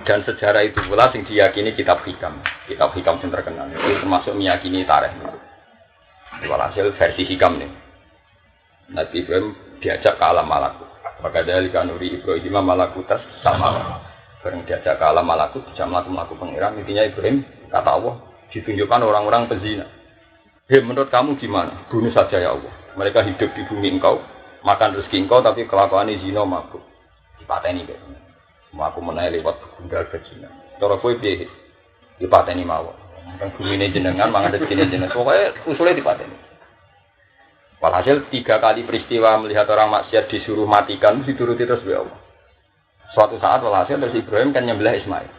A: Dan sejarah itu pula sing diyakini kitab hikam yang terkenal. Itu termasuk meyakini tarikh. Walhasil versi hikam nih. Nabi Ibrahim diajak ke alam malakut. Maka dari kanuri Ibrahim malakutas sama. Bareng diajak ke alam malakut, jam melaku pengiran. Intinya Ibrahim kata Allah ditunjukkan orang-orang pezina. Hei menurut kamu gimana? Bunuh saja ya Allah. Mereka hidup di bumi engkau. Makan rezeki engkau tapi kelakuannya zina mabuk. Dipateni kok. Semua aku menaik lewat gundal berzina. Cara kowe piye? Dipateni mawon. Kan bumine jenengan mangan rezekine jenengan. Pokoke usule dipateni. Walhasil 3 kali peristiwa melihat orang maksiat disuruh matikan dituruti terus oleh Allah. Suatu saat walhasil dari Ibrahim kan nyembelih Ismail.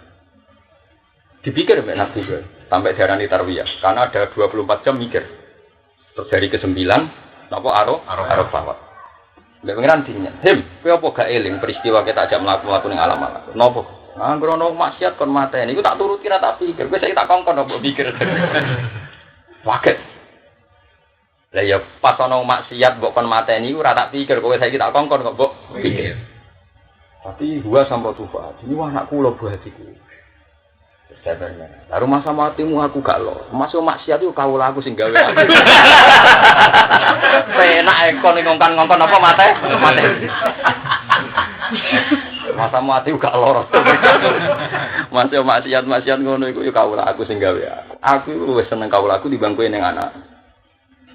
A: Dipikir Mbak Nabi Ibrahim sampai diarani tarwiyah karena ada 24 jam mikir. Terus dari ke-9 napa Arafah. Lek pengiran dinyen. Kowe apa gak eling peristiwa kita ajak mlaku-mlaku ning alam-alam. Napa? Anggrono maksiat kon mateni iku tak turuti ra tak pikir. Kowe saiki tak kongkon opo pikir. Waket. Lah ya pas ana maksiat mbok kon mateni iku ora tak pikir. Kowe saiki tak kongkon kok mbok pikir. Tapi gua sampai tufa. Ini wah anak kula buah hatiku. Sebenarnya. Lalu masa matimu aku gak lo. Masuk maksiat itu kawula aku sing gawe. Penak ekon ngongkon-ngongkon apa mate? Masa mati gak loro. Masih maksiat ngono iku yo kawula aku sing gawe. Aku wis seneng kawula aku dibangku ning anak.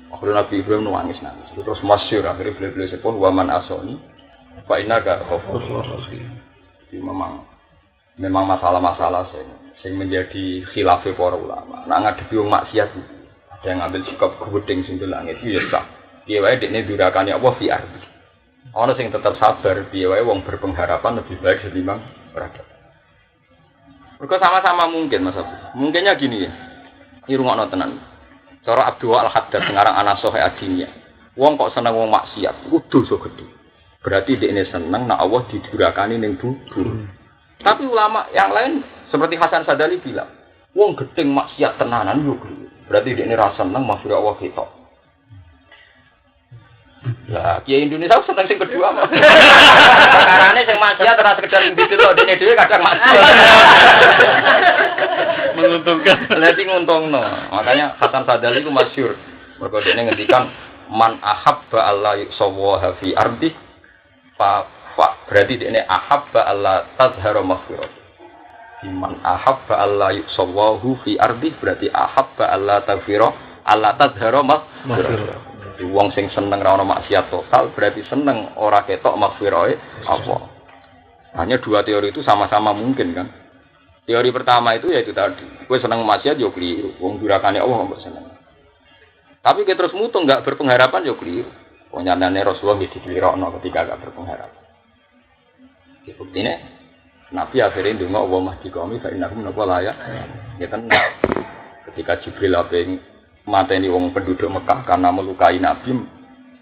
A: Akhirnya Nabi Ibrahim nangis. Terus masyhur akhirnya beliau sepun waman asoni. Fa inna ka ghafur. Memang masalah-masalah sing menjadi khilaf para ulama. Nek ngadepi wong maksiat ada yang ngambil sikap gedeng sing langit itu ya sah. Piye wae dekne durakane Allah fi ardi. Ana sing tetep sabar, piye wae wong berpengharapan lebih baik ketimbang berada. Mergo sama-sama mungkin Mas Abu. Mungkinnya gini ya. Iki rungokno tenan. Cara Abdul Al-Haddad ngarang Anasoh Adinia. Wong kok seneng wong maksiat, iku dosa gedhe. Berarti dekne seneng nek Allah didurakani ning bubur. Tapi ulama yang lain seperti Hasan Sadali bilang, wong gedeng maksiat tenanan yo berarti dekne ra seneng maksud Allah ketok. Lah, Kiai Indonesia seneng sing kedua mah. Perkarane sing maksiat ora sekedar didelok dene dhewe kadang maksiat. Menguntungkan. Lah sing nguntungno. Makanya Hasan Sadali ku masyhur. Mergo dene ngendikan man ahabba Allah yusawaha fi ardi fa berarti dene ahabba Allah tazhara maghfirah. Man ahabba Allah yusawahu fi ardi berarti ahabba Allah tazhara maghfirah. Wong sing seneng ra ono maksiat total berarti seneng ora ketok maghfirahe apa. Hanya dua teori itu sama-sama mungkin kan. Teori pertama itu yaitu tadi, kowe seneng maksiat yo keliru, wong durakane Allah kok seneng. Tapi kowe terus mutung enggak berpengharapan yo keliru. Wong nyandane Rasulullah nggih dikirokno ketika enggak berpengharapan. Buktine Nabi akhirnya ndonga Allah mahdi qaumi fa innakum napa layak. Ya tenan. Ketika Jibril ape mateni wong penduduk Mekah karena melukai Nabi,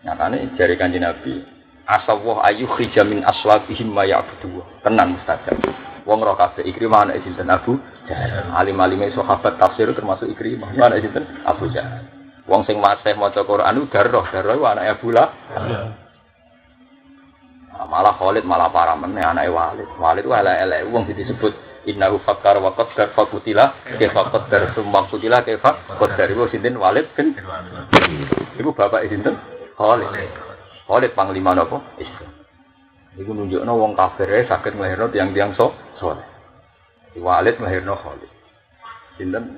A: nyatane jare Kanjeng Nabi, asawah ayu khijamin aswaqihim ma ya'budu. Tenan mustajab. Wong roh kabeh Ikrimah anak sinten Abu Jahal. Alim-alime sahabat tafsir termasuk Ikrimah anak sinten Abu Jahal. Wong sing wasih maca Quran darah iku anake Abu Lahab. Malah Khalid malah parah meneh anake Walid. Walid ku elek-elek wong disebut innahu fakkar wa qaddar fa qutila kaifa qaddar summa qutila kaifa qaddar iku sinten Walid kan iku bapak sinten Khalid panglima napa Islam iku nunjukno wong kafir saged nglahirno tiyang-tiyang saleh Walid nglahirno Khalid sinten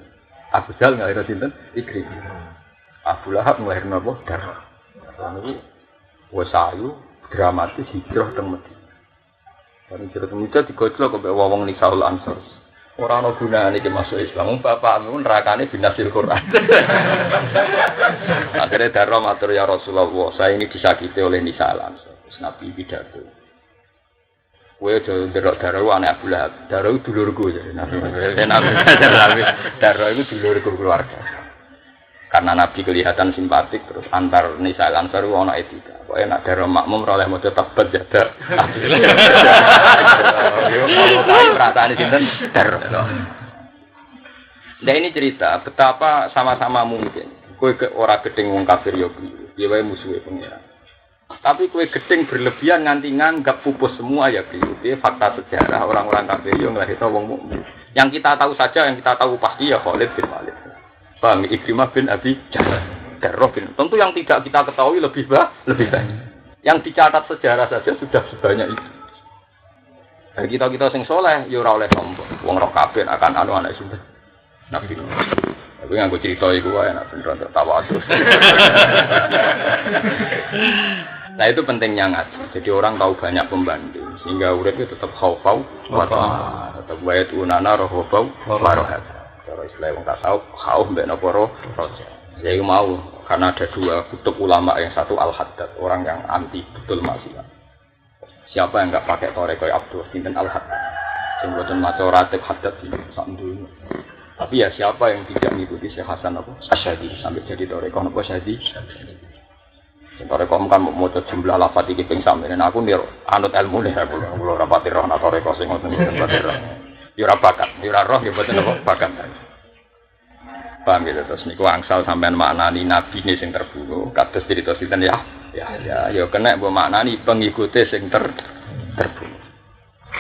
A: Abu Jahal nglahirno sinten Ikrimah Abu Lahab nglahirno apa Darah niku wis ayu dramatis hijrah teng Madinah. Bareng cerita muda digojlok kok wong Nisaul Ansor. Ora ana gunane iki masuk Islam. Bapakmu nerakane binasil Quran. Akhirnya Darah matur ya Rasulullah, saya ini disakiti oleh Nisaul Ansor. Nabi pidato. Kowe aja ndelok Darah anak Abu Lahab. Darah dulurku jare Nabi. Darah itu dulurku keluarga. Karena Nabi kelihatan simpatik terus antar Nisa Ansar ana etika. Pokoke nek Darah makmum ora oleh maca tabat jada. Yo kalau perasaane sinten Darah. Nah ini cerita betapa sama-sama mungkin. Kowe ora gedeng wong kafir yo piye. Piye wae musuhe pengira. Tapi kowe gedeng berlebihan nganti nganggap pupus semua ya piye. Piye fakta sejarah orang-orang kafir yo nglahirno wong mukmin. Yang kita tahu saja, yang kita tahu pasti ya Khalid bin Walid. Bang Ikrimah bin Abi Jahal, Darah bin. Tentu yang tidak kita ketahui lebih banyak. Yang dicatat sejarah saja sudah sebanyak itu. Dan kita sing soleh, ya ora oleh sombong. Wong roh kabeh akan anak sudah. Nabi. Tapi nganggo cerita iku wae nek beneran tawadhu. Nah itu pentingnya ngaji. Jadi orang tahu banyak pembanding sehingga uripnya tetap khaufau wa ta'ah. Tetap wae tunana rohobau wa rohata. Cara istilah wong tasawuf khauf mbek napa roja. Ya iku mau karena ada dua kutub ulama, yang satu Al-Haddad, orang yang anti betul maksiat. Siapa yang enggak pakai toreko Abdul sinten Al-Haddad. Sing boten maca ratib Haddad iki sak dunya. Tapi ya siapa yang tidak mengikuti Syekh Hasan apa Asyadi sampai jadi toreko napa Asyadi. Sing toreko kan mau jumlah lafaz iki ping sampeyan aku nir anut ilmu nih aku ora pati roh nang toreko sing ngoten iki. Yura bakat, yura roh ya betul apa bakat. Paham gitu terus niku angsal sampean maknani nabi ini sing terbunuh, kados cerita sinten ya. Ya kena mbok maknani pengikute sing terbunuh.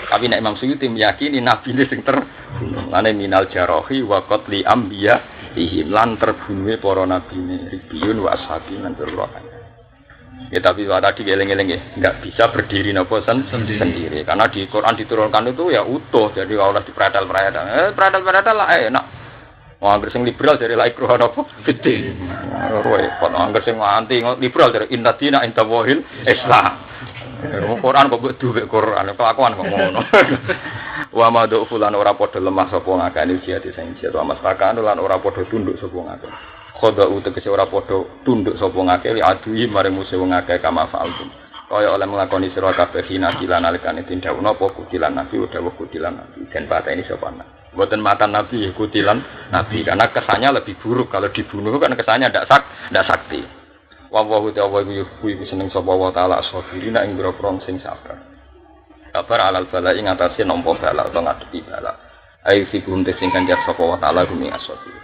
A: Tapi nek Imam Suyuti meyakini nabi ini sing terbunuh. Lane minal jarohi wa qatli anbiya ihim lan terbunuhe para nabi ini ribiyun wa ashabi lan terrokan. Ya tapi tadi eling-eling ya, nggak bisa berdiri nopo sendiri. Karena di Quran diturunkan itu ya utuh, jadi kalau diperadal-peradal, peradal-peradal lah enak. Wah, angger sing liberal dari la ikruha nopo gede. Repot, angger sing anti liberal dari inna dina inda wahil Islam. Quran kok duwe Quran, kelakuan kok ngono. Wa madu fulan ora padha lemah sapa ngakani jihad sing jihad wa masrakan lan ora padha tunduk sapa ngakani. Khoda utegese ora padha tunduk sapa ngake li aduhi maring musuh wong akeh kama fa'altum. Kaya oleh nglakoni sira kabeh hinakilan nalikane tindak napa kutilan nabi utawa kutilan nabi den pateni sapa ana. Mboten matan nabi kutilan nabi karena kesannya lebih buruk kalau dibunuh kan kesannya ndak sakti. Wallahu ta'ala kuwi seneng sapa wa ta'ala sabirina ing grofrong sing sabar. Sabar alal bala ing atase nampa bala utawa ngadepi bala. Ai fikum sing kanjat sapa wa ta'ala gumi asabir.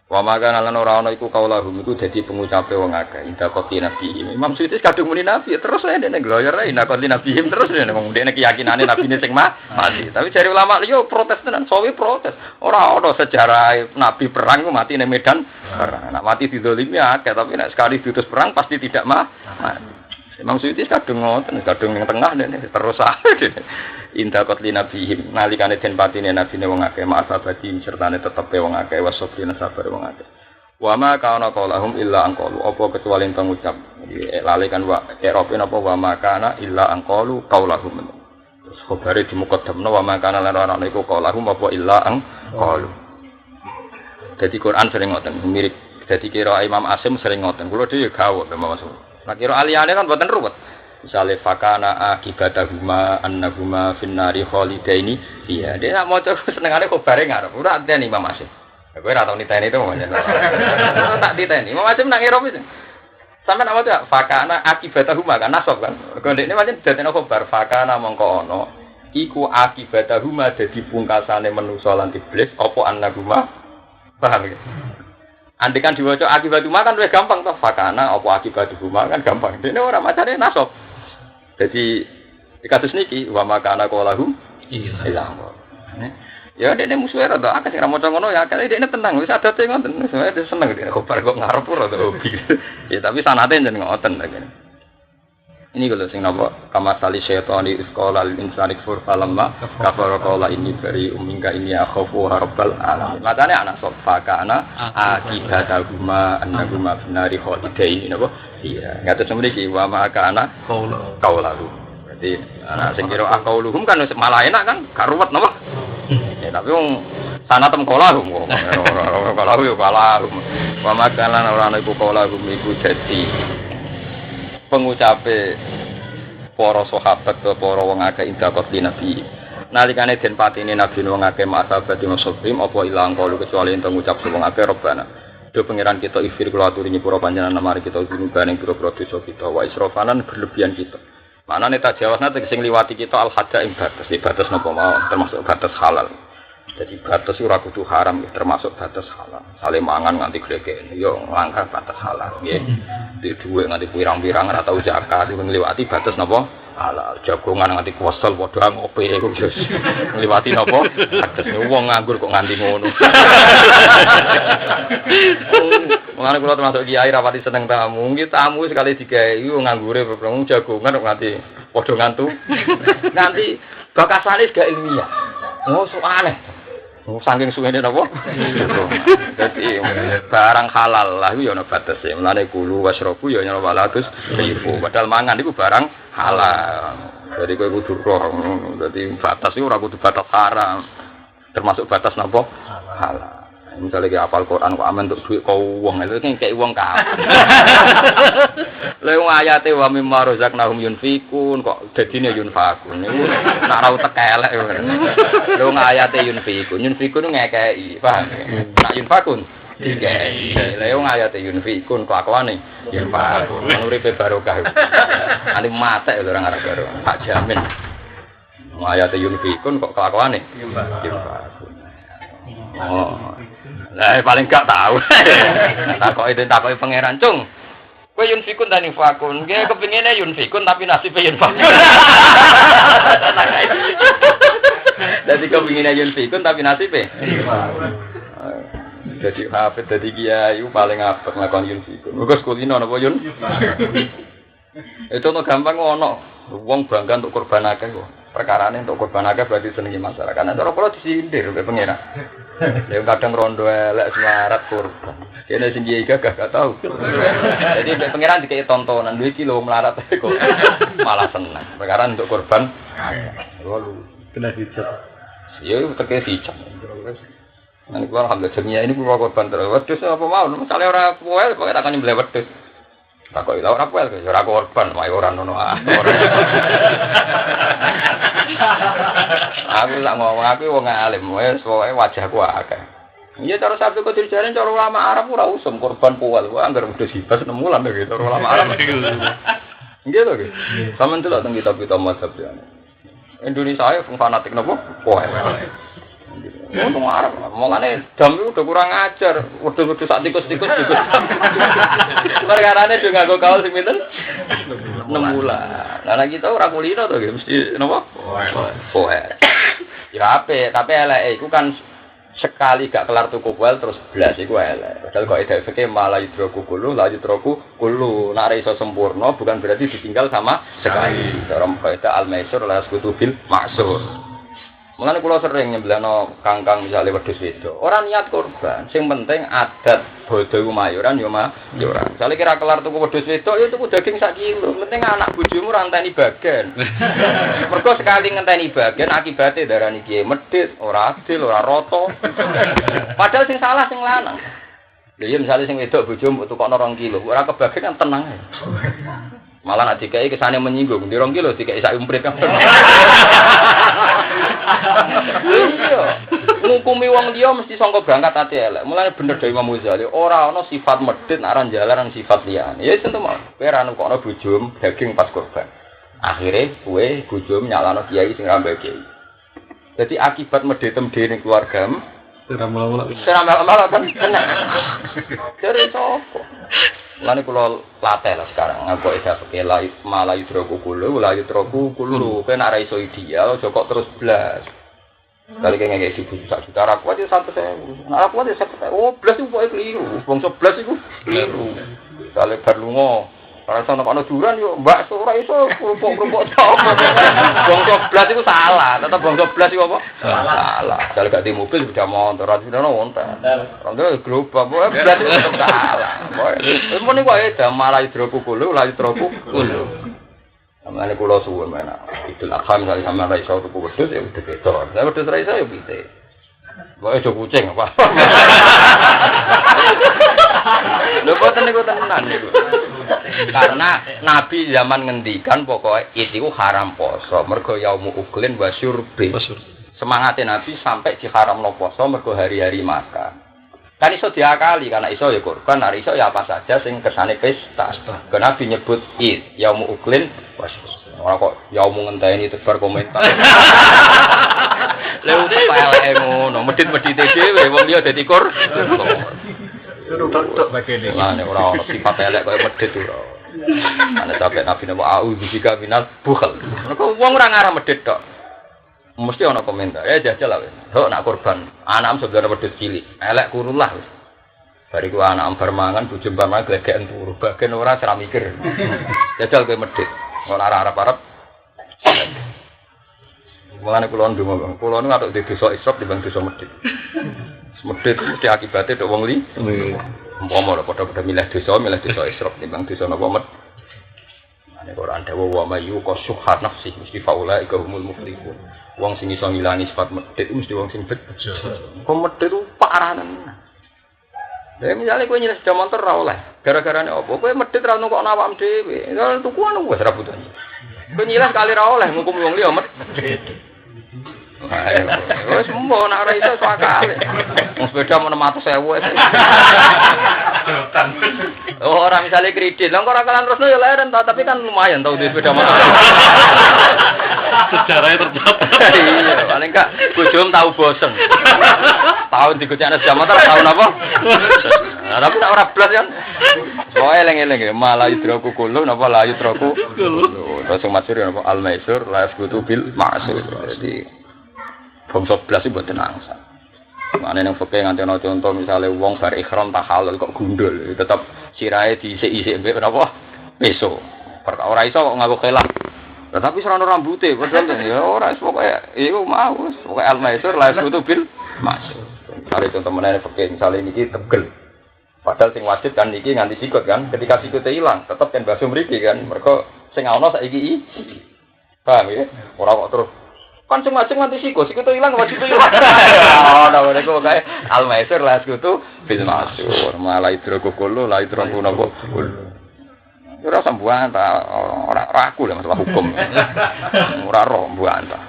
A: Wa maka lan ora ana iku kaulahum iku dadi pengucape wong akeh inda qoti nabi Imam Suyuti kadung muni nabi terus ae nek gloyor ae inda qoti nabi terus wong dene keyakinane nabine sing mati tapi jare ulama liya protes tenan sawi protes ora ana sejarah nabi perang mati ning medan perang nek mati dizalimi akeh tapi nek sekali diutus perang pasti tidak mati Imam Suyuti kadung ngoten kadung ning tengah dene terus ae inda qatli nabihim nalikane den patine nabine wong akeh ma'asabati sertane tetepe wong akeh wasobrina sabar wong akeh wa ma kana qaulahum illa anqalu apa kecuali pengucap lalikan wa erope napa wa ma kana illa anqalu qaulahum terus khabare di muqaddamna wa ma kana lan ana iku qaulahum apa illa anqalu dadi Quran sering ngoten mirip dadi kira Imam Asim sering ngoten kula dhewe gawok Imam Asim nek kira aliyane kan mboten ruwet misale fakana akibatahuma annahuma finnari khalidaini iya dia nak maca senengane kok bareng ngarep ora anteni Imam Asim kowe ora tau niteni to tak diteni Imam Asim nak ngira wis sampe nak maca fakana akibatahuma kan nasab kan kok ndekne pancen dadekno khabar fakana mongko ana iku akibatahuma dadi pungkasane manusa lan iblis apa annahuma paham ya andikan diwaca akibatahuma kan luwih gampang to fakana apa akibatahuma kan gampang dene ora macane nasab. Jadi kados niki wa makana qalahum ilang. Ya dene musuhe rada akeh sing ra maca ngono ya akeh dene tenang wis adate ngoten wis seneng dene khabar kok ngarep ora hobi. Ya tapi sanate jeneng ngoten lagi. Ini kalau sing napa kama sali syaitani isqala lil insani kfur falamma kafara qala inni bari umminka inni akhafu rabbal alamin. Matane anak sofa kana akibatahuma annahuma finari khalidain napa? Iya, ngaten semriki wa ma kana qaulahu. Berarti anak sing kira qauluhum kan malah enak kan, gak ruwet napa? Ya tapi wong sanatem qaulahum. Qalahu yo qaulahum. Wa ma kana ora ana iku qaulahum iku dadi pengucape para sahabat atau para wong akeh inda qatli nabi nalikane den patine nabi wong akeh ma'asabati musabrim apa ilang kalu kecuali enten ngucap wong akeh robbana do pangeran kita ifir kula aturi nyepuro panjenengan mari kita uzuri baning pira-pira dosa kita wa israfanan berlebihan kita manane tak jawasna sing liwati kita al hadda ing batas napa mau termasuk batas halal. Jadi batas ora kudu haram termasuk batas halal. Sale mangan nganti glegeken yo langkah batas halal nggih. Di dhuwit nganti pirang-pirang ora tau zakat iku ngliwati batas napa halal. Jagongan nganti kuwesel padha ngopi iku wis ngliwati napa batas wong nganggur kok nganti ngono. Mulane kula termasuk kiai rapati seneng tamu. Nggih tamu sekali digawe nganggure wong jagongan kok nganti padha ngantuk. Nganti bakasane gak ilmiah. Oh soalnya saking suwene napa? Dadi barang halal lah yo ana batese. Mulane kulu wasrobu yo ana walatus ribu. Padahal mangan iku barang halal. Jadi kowe kudu roh. Dadi batas iku ora kudu batas haram. Termasuk batas napa? Halal. Misalnya kayak apal Quran kok aman untuk duit kau uang itu kan kayak uang kau. Lalu ayatnya wa mimma razaqnahum yunfikun kok jadinya yunfakun. Itu nak rau tekelek. Lalu ayatnya yunfikun ngekei, paham? Nak yunfakun dikei. Lalu ayatnya yunfikun kelakuan nih yunfakun. Menuripe barokah. Ani mate orang Arab baru. Tak jamin. Ayatnya yunfikun kok kelakuan nih yunfakun. Oh. Lah paling gak tahu. Takoki pangeran cung. Kowe yunfikun ta nifakun. Nggih kepingine yunfikun tapi nasibe yunfakun. Dadi kepingine yunfikun tapi nasibe yunfakun. Dadi hafid dadi kiai paling apik nglakoni yunfikun. Muga kulino napa yun? Itu no gampang ono. Wong bangga untuk korban akeh kok. Perkarane untuk korban akeh berarti senengi masyarakat. Karena cara kula disindir ke pengira. Lha kadang rondo elek semarat korban. Kene sing iki gak tau. Jadi nek pengiran dikei tontonan lho iki lho melarat kok. Malah seneng. Perkara untuk korban lalu
B: kena dicap.
A: Ya terkait dicap. Nanti gua alhamdulillah jadinya ini gua korban terus. Wedhus apa mau? Misalnya ora poel kok tak nyembelih wedhus. Tak kok ora poel kok ora korban, wae ora ngono. Aku tak ngomong aku wong alim, wis pokoke wajahku akeh. Iya cara sabtu kok dijane cara ulama Arab ora usum korban poel. Wah anggere wedhus hibas 6 wulan lho cara ulama Arab. Nggih lho. Sampeyan delok teng kitab-kitab mazhab ya. Indonesia ya fanatik napa? Poel. Ngomong Arab, omongane jam itu udah kurang ajar. Wedhus-wedhus sak tikus-tikus juga. Perkarane yo nganggo kaos sing pinten? 6 bulan. Lah kita ora kulino to mesti napa? Poel. Ya apik, tapi eleke iku kan sekali gak kelar tuku poel terus blas iku elek. Padahal kok ide fikih malah yudroku kulu, la yudroku kulu. Nek iso sempurna bukan berarti ditinggal sama sekali. Cara kaidah al-maisur la yasqutu bil ma'sur. Mulane kula sering nyembelihno kangkang misale wedhus wedok. Ora niat korban, sing penting adat bodho iku mayuran yo mayuran. Misale kira kelar tuku wedhus wedok ya tuku daging sak kilo. Penting anak bojomu ora enteni bagian. Mergo sekali ngenteni bagian akibate darani kiye medhit, ora adil, ora rata. Padahal sing salah sing lanang. Lha iya misale sing wedok bojomu tukokno 2 kilo, ora kebagian kan tenang. Malah nek dikai kesane menyinggung, di 2 kilo dikai sak umprit kan. Iya, ngukumi wong liya mesti sangka berangkat ati elek. Mulane bener dhewe Imam Ghazali, ora ana sifat medhit nek aran jalan sifat liyane. Ya tentu mau. Kowe ora nukokno bojomu daging pas korban. Akhire kowe bojomu nyalano kiai sing rambe kiai. Dadi akibat medhit-medhit ning keluargamu Seramel-mel kan kena. Jadi sapa? Mulane kula latih lah sekarang nganggo ida pekela malah yudroku kulu, la yudroku kulu. Kowe nek ora iso ideal aja kok terus blas. Kali kene ngeke juta ra kuat ya 100.000. Nek kuat ya 100.000. Oh, blas iku pokoke keliru. Bangsa blas iku keliru. Kali bar lunga ora iso nek duran yo mbak ora iso kerupuk-kerupuk tok. Bangsa blas iku salah, tetep bangsa blas iku apa? Salah. Kali gak di mobil sudah motor, ora sudah wonten. Rondo global, blas iku tetep salah. Mun niku wae damala hidroku kulu, la hidroku kulu. Amane kula suwun menak. Idul Adha misale sampeyan ra iso tuku wedhus ya wedhus wedok. Lah wedhus ra iso ya pitik. Wae aja kucing apa. Lho boten niku tenan niku. Karena Nabi zaman ngendikan pokoknya itu haram poso. Mergo yaumu uklin wa syurbi. Semangatnya Nabi sampai diharamno poso mergo hari-hari makan. Kan iso diakali karena iso ya kurban, hari iso ya apa saja sing kesane pesta. Karena Nabi nyebut id yaumu uklin wa syurbi. Ora kok yaumu ngenteni tebar komentar. Lha kok eleke ngono, medhit-medhite dhewe wong liya dadi kur.
B: Tok bagene.
A: Lah nek ora ono sifat elek kaya medhit ora. Ana sampe Nabi napa auzuka minal bukhl. Nek wong ora ngarah medhit tok. Mesti ana komentar. Jajal lah wis. Hok nak kurban, anakmu saudara medhit cilik. Elek kurullah wis. Bariku anak bar mangan bojo bar mangan glegeken turu. Bagian ora ora mikir. Jajal kowe medhit. Ora arep-arep. Mulane kula ndonga, kula nu atuk di desa Israf di bang desa medhit. Medhit mesti akibate tok wong li. Umpama padha-padha milih desa Israf di bang desa napa med. Nek ora ndawa wa mayu qasuhat nafsi mesti faula iku humul muflihun. Wong sing iso ngilangi sifat medhit mesti wong sing bejo. Kok medhit ku paranen. Lah misale kowe nyilih sepeda motor ora oleh. Gara-garane apa? Kowe medhit ra nukokno awakmu dhewe. Kalau tuku anu wis ra butuh. Kowe nyilih kali ra oleh ngukum wong liya medhit. Wes mbok nek ora iso sakale. Wong sepeda mau 600.000 wis. Oh, ora misale kredit. Lah kok ora kalan terusno ya leren ta, tapi kan lumayan tau di sepeda motor.
B: Sejarahnya tercatat.
A: Iya, paling enggak bojomu tahu bosen. Tahun digocekne sepeda motor tahun apa? Nah, tapi nek ora blas kan. Pokoke eling-eling ya, malah yudroku kulu napa la yudroku kulu. Terus sing masyhur napa al-maisur la yasbutu bil ma'sur. Jadi bangsa blas iki mboten angsa. Mane nang fikih nganti ana contoh misale wong bar ihram tak halal kok gundul, tetep sirahe diisik-isik mbek napa? Peso. Perkara ora iso kok ngaku khilaf. Lah tapi serana rambute padahal ya ora pokoke iku mau pokoke al-maisur la yasqutu bil masyur. Misale contoh menene fikih misale niki tegel. Padahal sing wajib kan niki nganti sikut kan. Ketika sikute ilang tetep kan basuh mriki kan. Mergo sing ana saiki paham ya? Ora kok terus kan sing nganti sikut ilang wajib ilang. Ora ora kok kae al-maisur la yasqutu bil masyur. Malah idroku kullu la idroku napa kullu. Ora sambuan ta ora aku lho masalah hukum. Ora roh mbuan ta.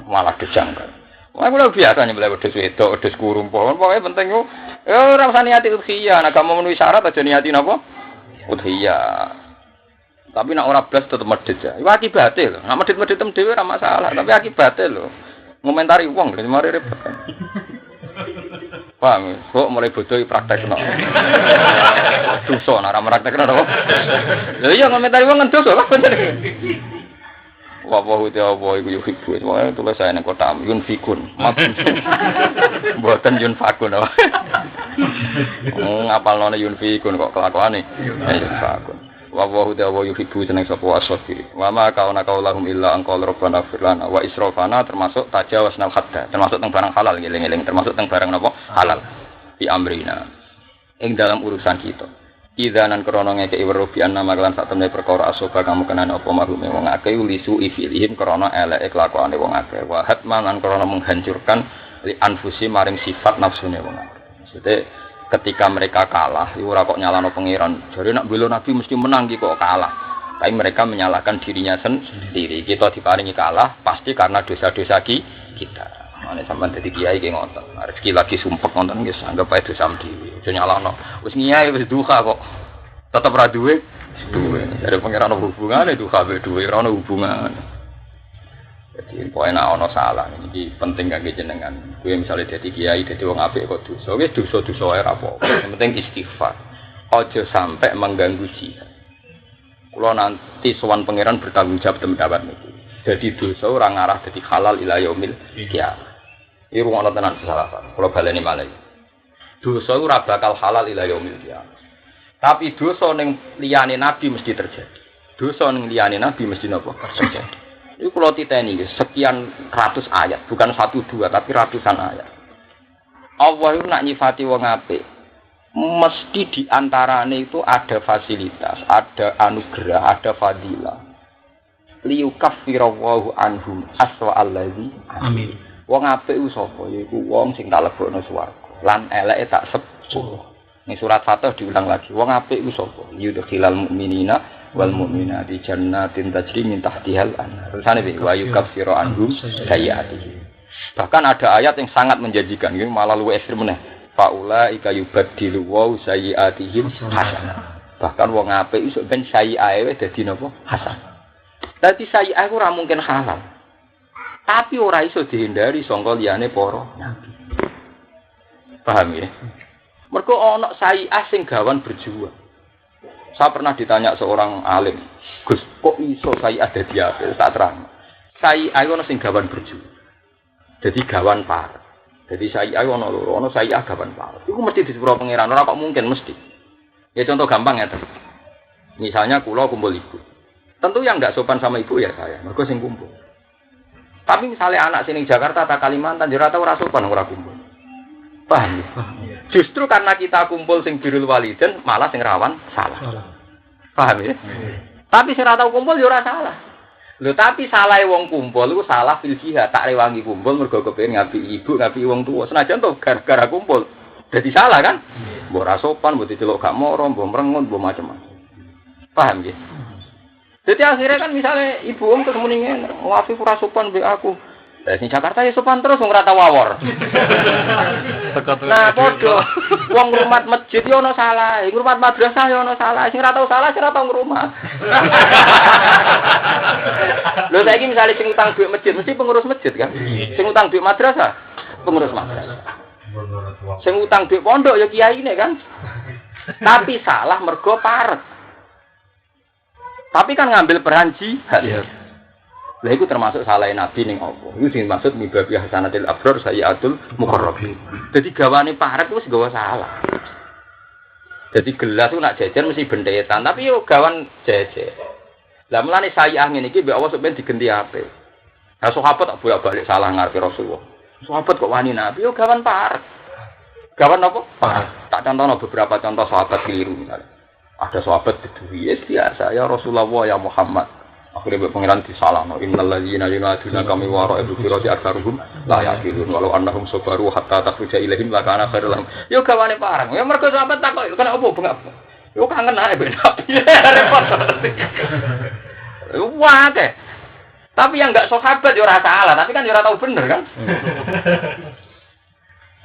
A: Malah gejang kan. Wah kula biasa nyembelih wedhus wedok, wedhus kurung pokoke penting yo ora usah niati udhiyah, nek kamu menuhi syarat aja niati napa? Udhiyah. Tapi nek ora blas tetep medhit ya. Iku akibate lho. Nek medhit-medhit tem dhewe ora masalah, tapi akibate lho. Ngomentari wong lho mari repot. Paham, kok mulai bodoh praktekno. Dosa nek ora praktekno to. Lha iya ngomentari wong dosa kok bener. Wawahu ta'ala iku yuhibbu. Semoga tulis saya ning kota yun fikun. Mboten yun fakun. Ngapalane yun fikun kok kelakuane. Yun fakun. Wawahu ta'ala yuhibbu seneng sapa wasofir. Wa ma kauna qaulahum illa an qala rabbana fir lana wa israfana termasuk tajawazna hadda. Termasuk teng barang halal ngeling-eling termasuk teng barang napa halal. Fi amrina. Ing dalam urusan kita. Idanan krana ngekeki weruh bi anna maklan sak temne perkara asoba kamu kenane apa mahrume wong akeh lisu ifilihim krana eleke kelakuane wong akeh wa hatman lan krana menghancurkan li anfusi maring sifat nafsune wong akeh. Maksudnya ketika mereka kalah iku ora kok nyalano pangeran jare nak bela nabi mesti menang iki kok kalah tapi mereka menyalahkan dirinya sendiri. Kita diparingi kalah pasti karena dosa-dosa kita. Mane sampean dadi kiai ki ngoten. Rezeki lagi sumpek ngoten wis anggap ae dosa dhewe. Aja nyalahno. Wis kiai wis duka kok. Tetep ra duwe. Dari pangeran ono hubungane duka be duwe ora ono hubungan. Jadi pokoke nek ana salah iki penting kangge jenengan. Kuwi misale dadi kiai dadi wong apik kok dosa. Wis dosa-dosa wae ra apa-apa. Yang penting istighfar. Aja sampai mengganggu jihad. Kula nanti sowan pangeran bertanggung jawab temen niki. Jadi dosa ora ngarah dadi halal ila yaumil qiyamah. Iki rumono tenan kesalahan. Kula baleni malih. Dosa ora bakal halal ila yaumil qiyamah. Tapi dosa ning liyane nabi mesti terjadi. Dosa ning liyane nabi mesti napa? Terjadi. Iku kula titeni sekian ratus ayat, bukan 1 2 tapi ratusan ayat. Allah itu nak nyifati wong apik. Mesti di antarane itu ada fasilitas, ada anugerah, ada fadilah. Liyukaffirawwahu anhum aswa allazi. Amin. Wong apik ku sapa? Yaiku wong sing tak lebokno swarga. Lan eleke tak sepuro. Ning surat Fatih diulang lagi. Wong apik ku sapa? Yudkhilal mu'minina wal mu'minati jannatin tajri min tahtihal anhar. Terusane wa yukaffiru anhum sayyi'atihim. Bahkan ada ayat yang sangat menjanjikan, ini malah luwih ekstrem meneh. Faulaika yubaddilu wa sayyi'atihim hasanah. Bahkan wong apik iso ben sayyi'ae dadi napa? Hasanah. Dadi sayyi'ah ora mungkin halal. Tapi ora iso dihindari sangka liyane para nabi. Paham ya? Mergo ana sayyi'ah sing gawan berjuang. Saya pernah ditanya seorang alim, Gus, kok iso sayyi'ah dadi apik? Tak terang. Sayyi'ah ana sing gawan berjuang. Jadi gawan par. Jadi sayyi'ah ana loro, ana sayyi'ah gawan par. Iku mesti disepuro pangeran, ora kok mungkin mesti. Ya contoh gampang ya, misalnya kula kumpul ibu. Tentu yang enggak sopan sama ibu ya saya, mergo sing kumpul. Tapi misalnya anak sini Jakarta atau Kalimantan, jurah tahu rasupan ora kumpul. Paham ya? Justru karena kita kumpul sing birrul walidain, malah sing rawan salah. Paham ya? Tapi sing ora tau kumpul yo ora salah. Lho tapi salah wong kumpul iku salah fil jihad, tak rewangi kumpul mergo kepengin ngapi ibu, ngapi wong tuwa. Senajan to gara-gara kumpul. Jadi salah kan? Mbok ora sopan, mbok diceluk gak moro, mbok mrengut, mbok macam-macam. Paham ya? Jadi akhirnya kan misalnya ibu om ketemu nih ngafi ora sopan be aku. Di Jakarta ya sopan terus ora tau awor. Nah, padha wong ngrumat masjid yo ono salah, ngrumat madrasah yo ono salah, sing ora tau salah sing ora tau ngrumat. Lho saiki misale sing utang duit masjid mesti pengurus masjid kan? Sing utang duit madrasah, pengurus madrasah. Sing utang duit pondok ya kiyaine kan? Tapi salah mergo parek. Tapi kan ngambil peran jihad. Iya. Lah iku termasuk salah Nabi ning apa? Iku sing maksud mibabi hasanatil abrar sayyatul muqarrabin. Jadi gawane parek wis gawa salah. Jadi gelas ku nak jejer mesti bendetan, tapi yo gawan jejer. Lah mulane sayah ngene iki mbek Allah sampeyan digenti apik. Nah sahabat tak bolak-balik salah ngarepe Rasulullah. Sahabat kok wani Nabi yo gawan parek. Gawan apa? Parek. Tak contohno beberapa contoh sahabat keliru misalnya. Ada sahabat beduwi biasa ya Rasulullah ya Muhammad. Akhirnya pengiran disalahno innal ladzina yunaduna kami wara ibu firati aksaruhum la yaqilun walau annahum sabaru hatta takhruja ilaihim la kana khairul lahum. Yo gawane parek. Ya mergo sahabat takok kena opo bengak. Yo kangen ae ben Nabi. Repot. Wah, deh. Tapi yang enggak sahabat ya ora salah, tapi kan ya ora tahu bener kan.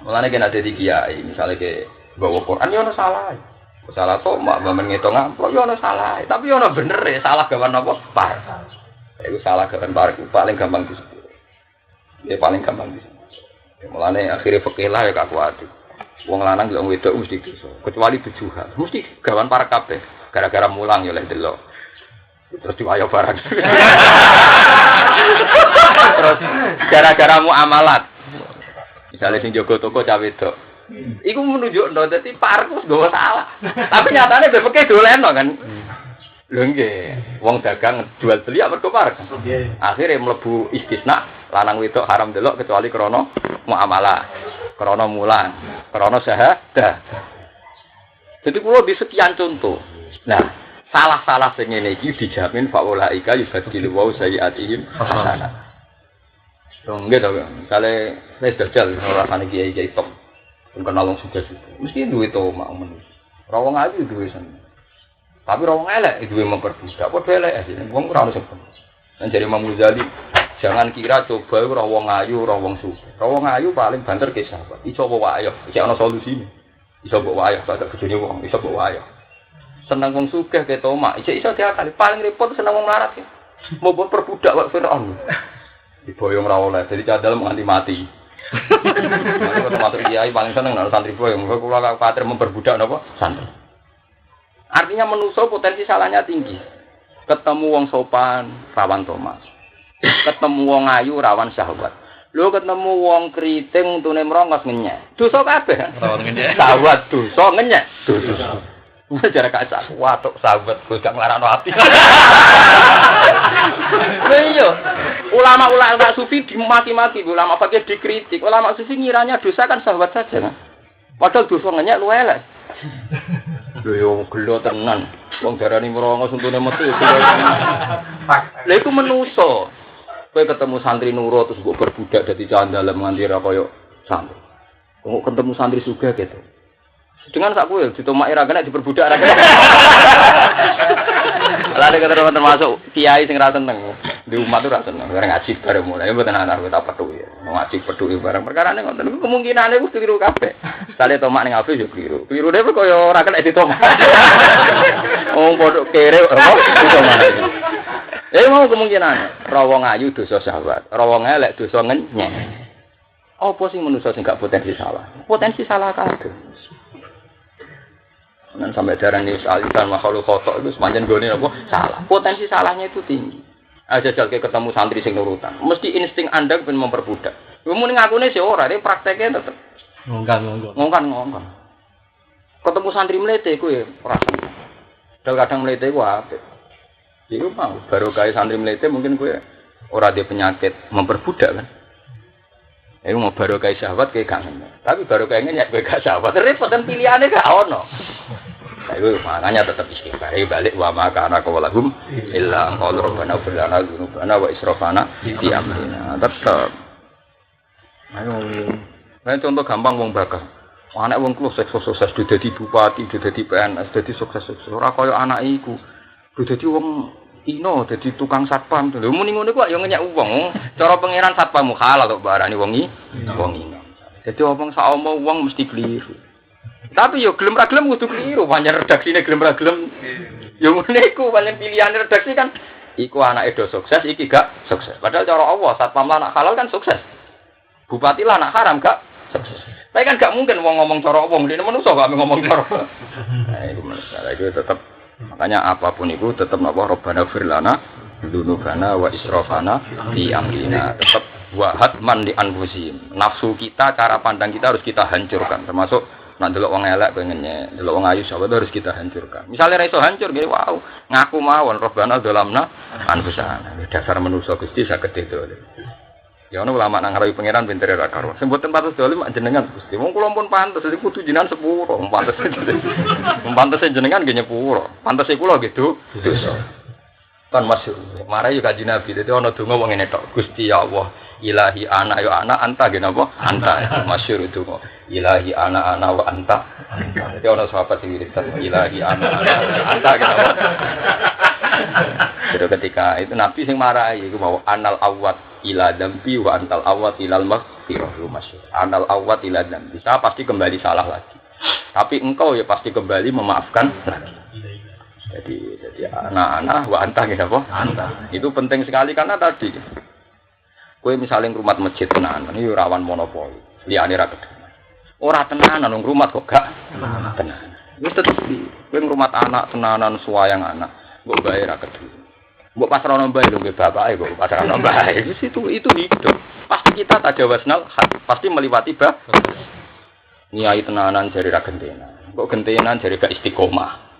A: Mulane kena dadi kiai, misale ke bawa Quran ya ono salah. Salah tomak men ngitung amplop ya ono salah, tapi ya ono bener ya salah gawan apa? Par. Iku salah gawan par paling gampang disebut. Ya paling gampang disebut. Mulane akhire fikih lah ya kakuati. Wong lanang wong wedok mesti dosa, kecuali tujuhan. Mesti gawan par kabeh, gara-gara mulang ya lek delok. Terus diwayo barang. Terus gara-gara muamalat. Misalnya sing jaga toko cawe wedok. Iku menunjukno dadi parku wis nggawa salah. Tapi nyatane bebeke doleno kan. Lho nggih, wong dagang jual beli mergo parek. Akhire mlebu istisna, lanang wedok haram delok kecuali krana muamalah, krana mulang, krana syahadah. Jadi kula di sekian contoh. Nah, salah-salah sing ngene iki dijamin faulaika yubadilu wa sayiatihim hasanat. Nggih to, misale wis dajal rasane kiai-kiai top. Sing kenal wong sugih-sugih. Mesti duwe to mak men. Ora wong ayu duwe sen. Tapi ora wong elek duwe memperbudak. Padha elek wong ora ono sebab. Lan jare Imam Ghazali, jangan kira coba ora wong ayu, ora wong sugih. Ora wong ayu paling banter ke sahabat. Iso apa wae ayo, iki ana solusine. Iso mbok wae sak bojone wong, iso mbok wae. Seneng wong sugih ke tomak, iso diakali. Paling repot seneng wong melarat ya. Mau buat perbudak wak Fir'aun. Diboyong ra oleh, jadi cadal nganti mati. Kalau termasuk kiai paling seneng nang santri boyong, kula kuwatir memperbudak napa? Santri. Artinya manusa potensi salahnya tinggi. Ketemu wong sopan, rawan tomak. Ketemu wong ayu, rawan syahwat. Lho ketemu wong kriting tune mrongos ngenyek. Dosa kabeh. Rawan ngenyek. Syahwat dosa ngenyek. Dosa. Jarak kaca watuk sahabat gue gak nglarano ati. Iya. Ulama-ulama sufi dimaki-maki, ulama pakai dikritik. Ulama sufi ngiranya dosa kan sahabat saja kan. Padahal dosa ngenyek lu elek. Lho yo gelo tenan. Wong darani merongos untune metu. Lha iku menusa. Kowe ketemu santri nurut terus mbok berbudak dadi candalem nganti ra koyo santri. Kok ketemu santri sugih gitu. Dengan sak kuwi ditomaki ra kena diperbudak ra kena. Lah nek termasuk kiai sing ra seneng, di umat tuh ra seneng, ora ngaji bareng mulai mboten ana kita petuki. Ngaji petuki bareng perkarane ngoten niku kemungkinane wis keliru kabeh. Sale tomak ning ape yo keliru. Klirune kaya ora kena ditomak. Wong padha kere apa ditomak. Mau kemungkinan ra wong ayu dosa syahwat, ra wong elek dosa ngenyek. Apa sing manusa sing gak potensi salah? Potensi salah kabeh. Dan sampai darah ini alisan makhluk kotor itu sepanjang gone apa salah. Potensi salahnya itu tinggi. Aja jal ketemu santri sing nurutan. Mesti insting Anda pengen memperbudak. Muni ngakune sih ora, ini prakteknya tetep ngongkan. Ketemu santri mlete kuwi ora seneng. Kadang mlete ku apik. Iku mau baru kaya santri mlete mungkin kuwi ora ada penyakit memperbudak kan. Iku mau baru kaya sahabat kayak kangen. Tapi baru kaya ngenyek kowe gak sahabat. Repot kan pilihane gak ono. Itu makanya tetap istighfar balik wa maka ana qawlahum illa qaul rabbana fir lana dzunubana wa israfana fi amrina tetap. Ayo contoh gampang wong bakal anak wong sukses dadi bupati dadi PNS dadi sukses ora kaya anak iku dadi wong ino dadi tukang satpam lho muni ngono kok ya ngenyek wong cara pangeran satpam halal kok barani wong ino dadi omong sak omong wong mesti keliru. Tapi yo gelem ra gelem kudu keliru, pancen redaksine gelem ra gelem. Yo ngene iku pancen pilihane redaksi kan iku anake do sukses, iki gak sukses. Padahal cara Allah satpam anak halal kan sukses. Bupati lah anak haram gak sukses. Tapi kan gak mungkin wong ngomong cara wong, dene manusa gak ngomong cara. Nah, itu masalah itu tetap makanya apapun itu tetap napa Rabbana fir lana dzunubana wa israfana fi amrina. Tetap wa hatman li anfusihim. Nafsu kita, cara pandang kita harus kita hancurkan termasuk Nak delok wong elek pengennya, delok wong ayu sahabat harus kita hancurkan. Misalnya ra iso hancur nggih wow, ngaku mawon robbana dzalamna anfusana. Dasar manusa Gusti saged itu. Ya ono ulama nang ngarawi pangeran pinter ra karo. Sing mboten pantes dolim jenengan Gusti. Wong kula pun pantes iki kudu jenengan sepuro. Pantes. Pantes jenengan nggih nyepuro. Pantes kula nggih dosa. Kan masyhur. Marai yo kanjeng Nabi. Dadi ana donga wong ngene tok. Gusti ya Allah, ilahi ana ya ana anta nggih napa? Anta. Masyhur donga. Ilahi ana wa anta. Dadi ana sahabat sing wiridan ilahi ana anta nggih napa? Jadi ketika itu Nabi sing marahi iku mau anal awat ila dambi wa antal awat ilal maghfirah masyhur. Anal awat ila dambi. Saya pasti kembali salah lagi. Tapi engkau ya pasti kembali memaafkan lagi. Jadi anak-anak wa anta nggih apa? Anta. Itu penting sekali karena tadi kowe misalnya ngrumat masjid tenanan iki rawan monopoli. Liyane ra kedemen. Ora tenanan nang rumah kok gak tenanan. Wis tetep kowe ngrumat anak tenanan suwayang anak. Mbok bae ra kedemen. Mbok pasrahno bae lho nggih bapake kok pasrahno bae. Itu hidup. Pasti kita tajawasnal pasti melewati niai tenanan jari ra gentena. Kok gentenan jari gak istiqomah.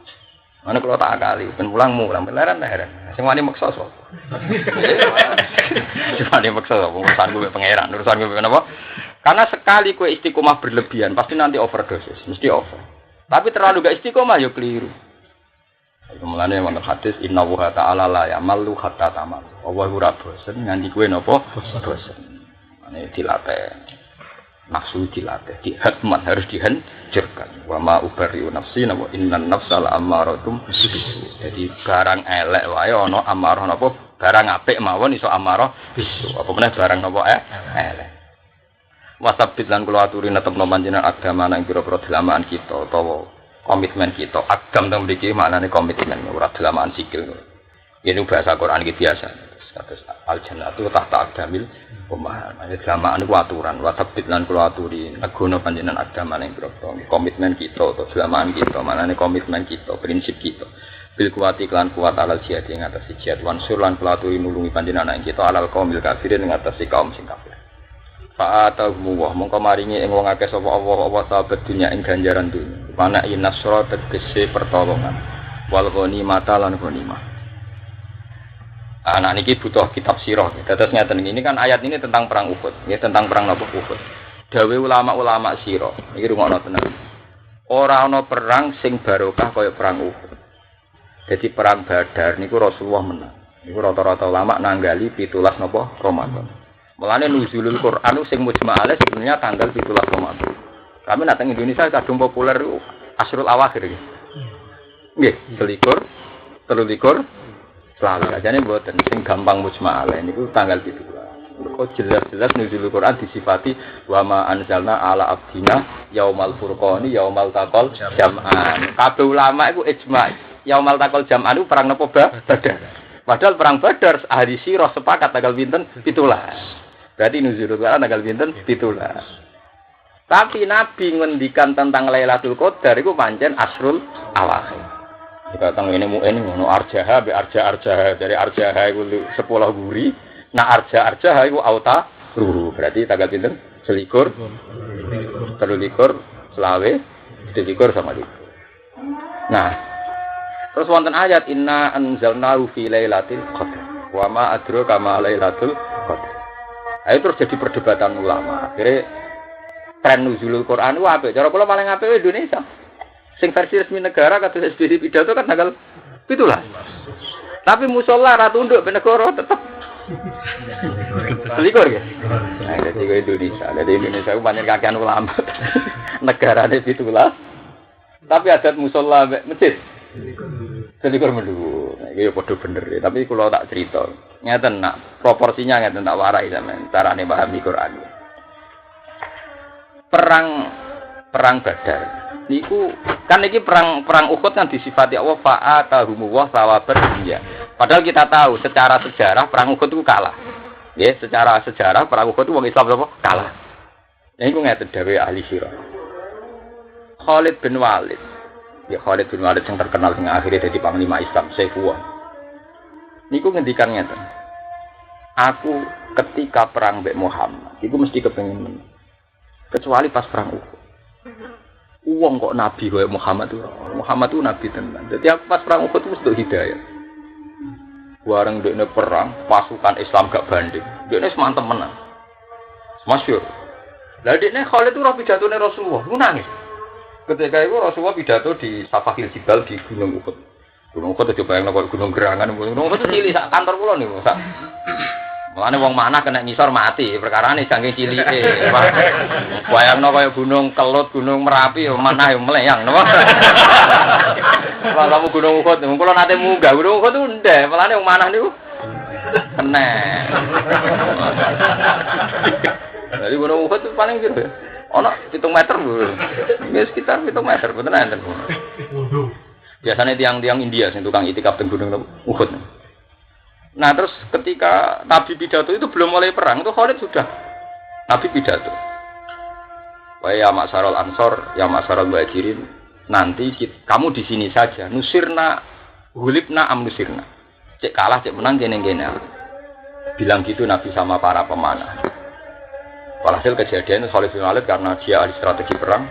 A: Ana kula tak akali ben mulang leren. Sing wani maksa sapa? Sing wani maksa sapa? Urusan gue pangeran, urusan gue napa? Karena sekali kowe istiqomah berlebihan pasti nanti overdosis, mesti over. Tapi terlalu gak istiqomah ya keliru. Mulane wonten hadis inna wa ta'ala la ya'malu hatta tamal. Allah ora bosen nganti kowe napa bosen. Ane dilatih. Nafsu dilatih, dihatman harus dihancurkan. Wa ma ubari'u nafsi wa innan nafsa la ammaratum bisu. Jadi barang elek wae ana amarah napa barang apik mawon iso amarah bisu. Apa meneh barang napa elek. Wasabit lan kula aturi netepno panjenengan agama nang pira-pira dalaman kita utawa komitmen kita. Agam teng mriki maknane komitmen ora dalaman sikil. Ini bahasa Quran iki biasa. Kados al-jannatu tahta aqdamil ummah. Nek jamaan niku aturan, wa sabit lan kula aturi negono panjenengan agama ning pira-pira komitmen kita atau jamaan kita, manane komitmen kita, prinsip kita. Bil kuwati lan kuat alal jihad ing atas jihad wan sur lan kula aturi nulungi panjenengan ing kita alal qaumil kafirin ing atas kaum sing kafir. Fa'atahu wa mongko maringi ing wong akeh sapa Allah sahabat dunya ing ganjaran dunya. Mana inasra tegese pertolongan. Wal ghanimata lan ghanimah. Anak niki butuh kitab sirah. Terus ngeten ini kan ayat ini tentang perang Uhud, ya tentang perang napa Uhud. Dawe ulama-ulama sirah. Iki rungokno tenan. Ora ana perang sing barokah kaya perang Uhud. Jadi perang Badar niku Rasulullah menang. Niku rata-rata ulama nanggali 17 napa Ramadan. Mulane nuzulul Quran sing mujma'ale sebenarnya tanggal 17 Ramadan. Kami nak teng Indonesia kadung populer Asrul Awakhir iki. Nggih, 23 selalu ajane mboten sing gampang mujma'ale niku tanggal 17. Kok jelas-jelas nuzulul Quran disifati wa ma anzalna ala abdina yaumal furqani yaumal taqal jam'an. Kabeh ulama iku ijma' yaumal taqal jam'an iku perang napa Badar. Padahal perang Badar ahli sirah sepakat tanggal pinten 17. Berarti nuzulul Quran tanggal pinten 17. Tapi Nabi ngendikan tentang Lailatul Qadar iku pancen asrul awakhir. Jika tang ini ngono arjaha be arja dari arjaha iku 10 guri, nah arja iku auta luru. Berarti tanggal pinten? 21, 23, selawe, 23 sama itu. Nah, terus wonten ayat inna anzalnahu fi lailatul qadar. Wa ma adraka ma lailatul qadar. Ayo terus jadi perdebatan ulama. Akhirnya tren nuzulul Quran itu apik. Cara kula paling apik Indonesia. Sing versi resmi negara kata SBY pidato kan tanggal 17. Tapi musala ra tunduk ben negara tetep 21 ya. Nah, jadi Indonesia. Jadi Indonesia ku pancen kakean ulama. Negarane 17. Tapi adat musala masjid 21 melu. Nah, iki yo padha bener ya. Tapi kula tak cerita. Ngeten nak proporsinya ngeten tak warai sampean carane pahami Quran. Perang Badar niku kan iki perang Uhud kan disifati Allah fa'atahum wa sawabar dunya. Padahal kita tahu secara sejarah perang Uhud itu kalah. Ya, secara sejarah perang Uhud itu wong Islam apa? Kalah. Ya iku ngeten dawuh ahli sirah. Khalid bin Walid. Ya Khalid bin Walid yang terkenal sing akhirnya dadi panglima Islam Saifullah. Niku ngendikan ngeten. Aku ketika perang mbek Muhammad, iku mesti kepengin menang. Kecuali pas perang Uhud. Uang kok nabi kaya Muhammad itu. Muhammad itu nabi tenan. Jadi pas perang Uhud itu untuk hidayah. Bareng dekne perang, pasukan Islam gak banding. Dekne semanten menang. Masyhur. Lah dekne Khalid itu ora pidatone Rasulullah, lu nangis. Ketika itu Rasulullah pidato di Safahil Jibal di Gunung Uhud. Gunung Uhud itu bayangno kok gunung gerangan, gunung Uhud itu cilik sak kantor kula niku, sak. Mulane wong manah kena ngisor mati, perkarane saking cilike. Bayangno kaya gunung Kelut, gunung Merapi, manah yo meleyang, napa? Kalau gunung Uhud, kula nate munggah gunung Uhud itu ndek, mulane wong manah niku kena. Jadi gunung Uhud itu paling gitu. Ono 7 meter lho. Ya sekitar 7 meter, betul enten. Biasanya tiang-tiang India sing tukang itikaf teng gunung Uhud. Nah terus ketika Nabi pidato itu belum mulai perang itu Khalid sudah Nabi pidato. Wa ya ma'syarul ansor, ya ma'syarul muhajirin, nanti kamu di sini saja. Nusirna, hulibna am nusirna. Cek kalah, cek menang gene-gene. Bilang gitu Nabi sama para pemanah. Walhasil kejadian Khalid bin Walid karena dia ahli strategi perang.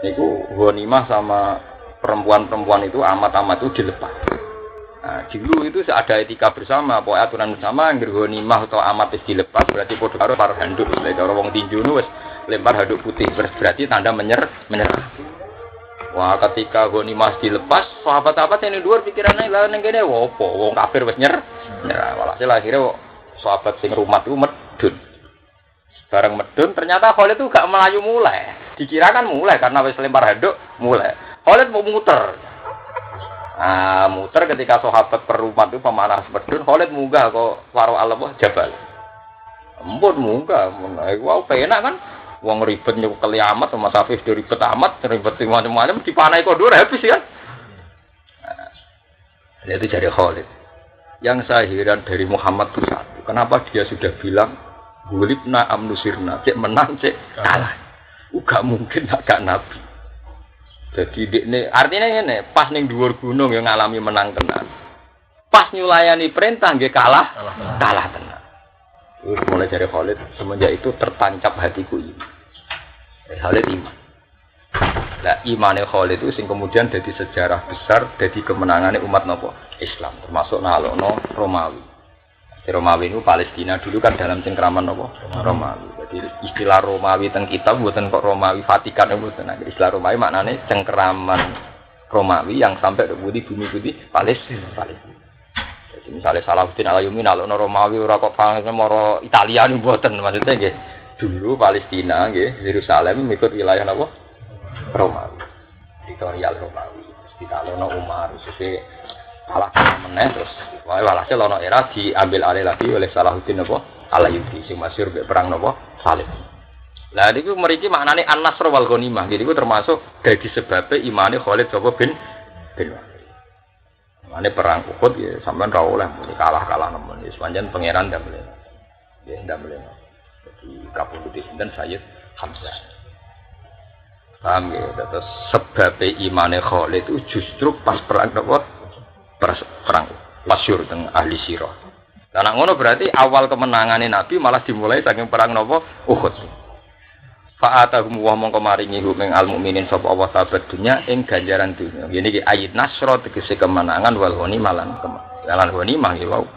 A: Niku ghanimah sama perempuan-perempuan itu amat-amat itu dilepas. Nah, dulu itu ada etika bersama, pokoknya aturan bersama, ghanimah atau amat itu dilepas berarti padha karo par handuk, lek karo wong tinju nu wis lempar handuk putih berarti tanda menyerah. Wah, ketika ghanimah dilepas, sahabat-sahabat yang dhuwur pikirane lha ning kene opo, wong kafir wis nyerah. Walhasil akhirnya sahabat sing rumat itu medun. Bareng medun ternyata Khalid itu gak melayu mulai. Dikirakan mulai karena wis lempar handuk mulai. Khalid mau muter. Muter ketika sahabat perumat itu pemanah medun, Khalid munggah kok waro Allah jabal. Empun munggah, wow penak kan. Wong ribet nyekel amat sama Safif ribet amat, ribet macam-macam dipanai kok dhuwur habis kan. Nah, itu jadi Khalid. Yang saya heran dari Muhammad itu satu, kenapa dia sudah bilang gulibna amnusirna, cek menang cek kalah. Gak mungkin agak nabi. Jadi ini artinya ini pas ning dhuwur gunung yang ngalami menang tenan. Pas nyulayani perintah nggih kalah tenan. Mulai dari Khalid semenjak itu tertancap hatiku ini. Khalid iman. Nah imane Khalid itu sing kemudian jadi sejarah besar, jadi kemenangannya umat nopo Islam, termasuk nalokno Romawi. Romawi itu Palestina dulu kan dalam cengkraman nopo Romawi. Jadi istilah Romawi teng kitab buatan kok Romawi Vatikan buatan. Nah, istilah Romawi maknanya cengkraman Romawi yang sampai ke bumi putih Palestina. Jadi misalnya Salahuddin Al-Ayyubi nalokno Romawi ora kok moro Italia nih buatan maksudnya nggih. Dulu Palestina nggih Yerusalem mengikut wilayah napa Romawi. Teritorial Romawi. Ditalokno Umar sesuk kalah meneh terus walhasil ana era diambil alih lagi oleh Salahuddin Al-Ayyubi sing masyhur mek perang napa Salib. Lah niku mriki maknane an-nasr wal ghanimah. Jadi iku termasuk dadi sebabe imane Khalid bin Walid. Mane perang Uhud ya sampean ra oleh kalah nemen wis pancen pangeran ndamel. Nggih ndamel. Jadi kapundhut sinten Sayyid Hamzah. Paham ya, terus sebabe imane Khalid itu justru pas perang napa? Perang masyhur teng ahli sirah. Karena ngono berarti awal kemenangan Nabi malah dimulai saking perang napa Uhud. Fa'atahum wa mongko maringi hum al mukminin sapa Allah sabat dunya ing ganjaran dunya. Ngene iki ayat nasra tegese kemenangan wal ghanimah lan ghanimah ya wau.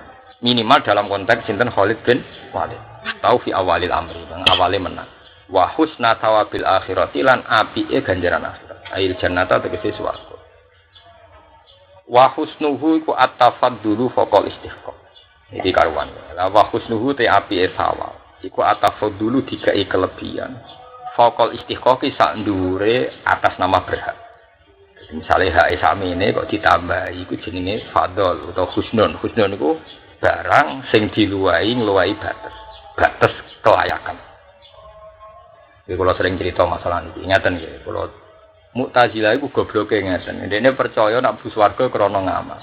A: Minimal dalam konteks sinten Khalid bin Walid. Tau fi awalil amri, bang awale menang. Wa husna thawabil akhirati lan apike ganjaran akhirat. Ail jannata tegese swarga. Wa husnuhu iku at-tafaddulu faqal istiqam. Iki karuan. La wa husnuhu te apike sawal. Iku at-tafaddulu dikai kelebihan. Faqal istiqaqi sak ndure atas nama berhak. Jadi misale hak samene kok ditambah iku jenenge fadl utawa husnun. Husnun iku barang sing diluwahi ngluwahi batas kelayakan. Iki kula sering cerita masalah iki. Ngaten nggih, kula Mu'tazilah iku gobloke ngeten. Dene percaya nek mlebu swarga krana ngamal.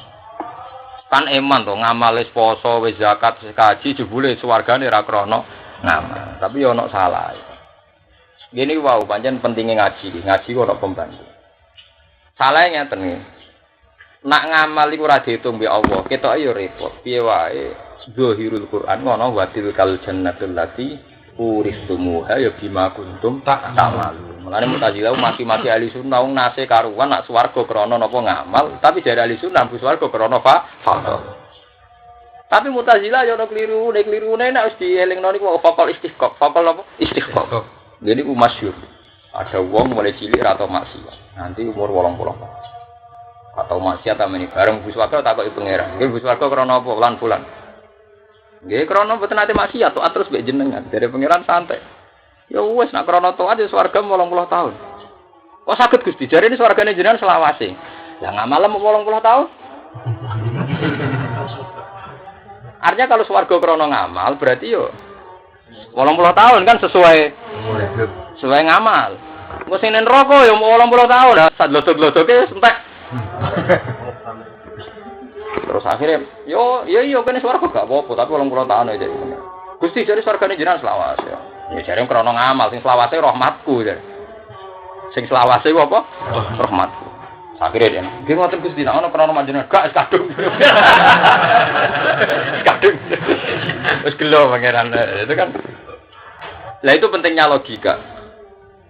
A: Kan iman to ngamal wis poso, wis zakat, wis kaji jebule swargane ra krana ngamal. Tapi yo ana salah. Gini wau pancen pentingnya ngaji kok ana pembantu. Salah ngeten iki. Nak ngamal iku ora diitung mbek Allah, ketoke yo repot. Piye wae zahirul Quran ngono wa tilkal jannatul lati uristumuha ya bima kuntum ta'malun. Mulane Mu'tazilah maki-maki ahli sunnah wong nase karuan nak swarga krana napa ngamal, tapi jare ahli sunnah bu swarga krana fadl. Tapi Mu'tazilah yo ono klirune nek wis dielingno niku fakol istiqaq. Fakol apa? Istiqaq. Jadi ku masyhur. Ada wong mulai cilik ra tau maksiat. Nanti umur 80. Atau maksiat amene bareng bu swarga takoki pangeran. Nggih bu swarga krana apa? Bulan. Nggih krana mboten ate maksiat tok terus mbek jenengan. Dari pangeran santai. Ya wis nak krana taat ya swarga 80 tahun. Kok saged Gusti? Jarene swargane jenengan selawase. Lah ngamal 80 tahun. Artinya kalau swarga krana ngamal berarti yo 80 tahun kan sesuai ngamal. Engko sing ning neraka yo 80 tahun. Sak glodok-glodoke entek. Terus akhirnya yo kene swarga gak apa-apa tapi 80 tahun aja. Gusti jare swargane jenengan selawase. Ya jare krana ngamal sing selawase rahmatku jare. Sing selawase ku apa? Rahmatku. Akhirnya dia, dia ngotot Gusti, nak ono krono manjenengan gak kadung. Kadung. Wis gelo pangeran. Itu kan. Lah itu pentingnya logika.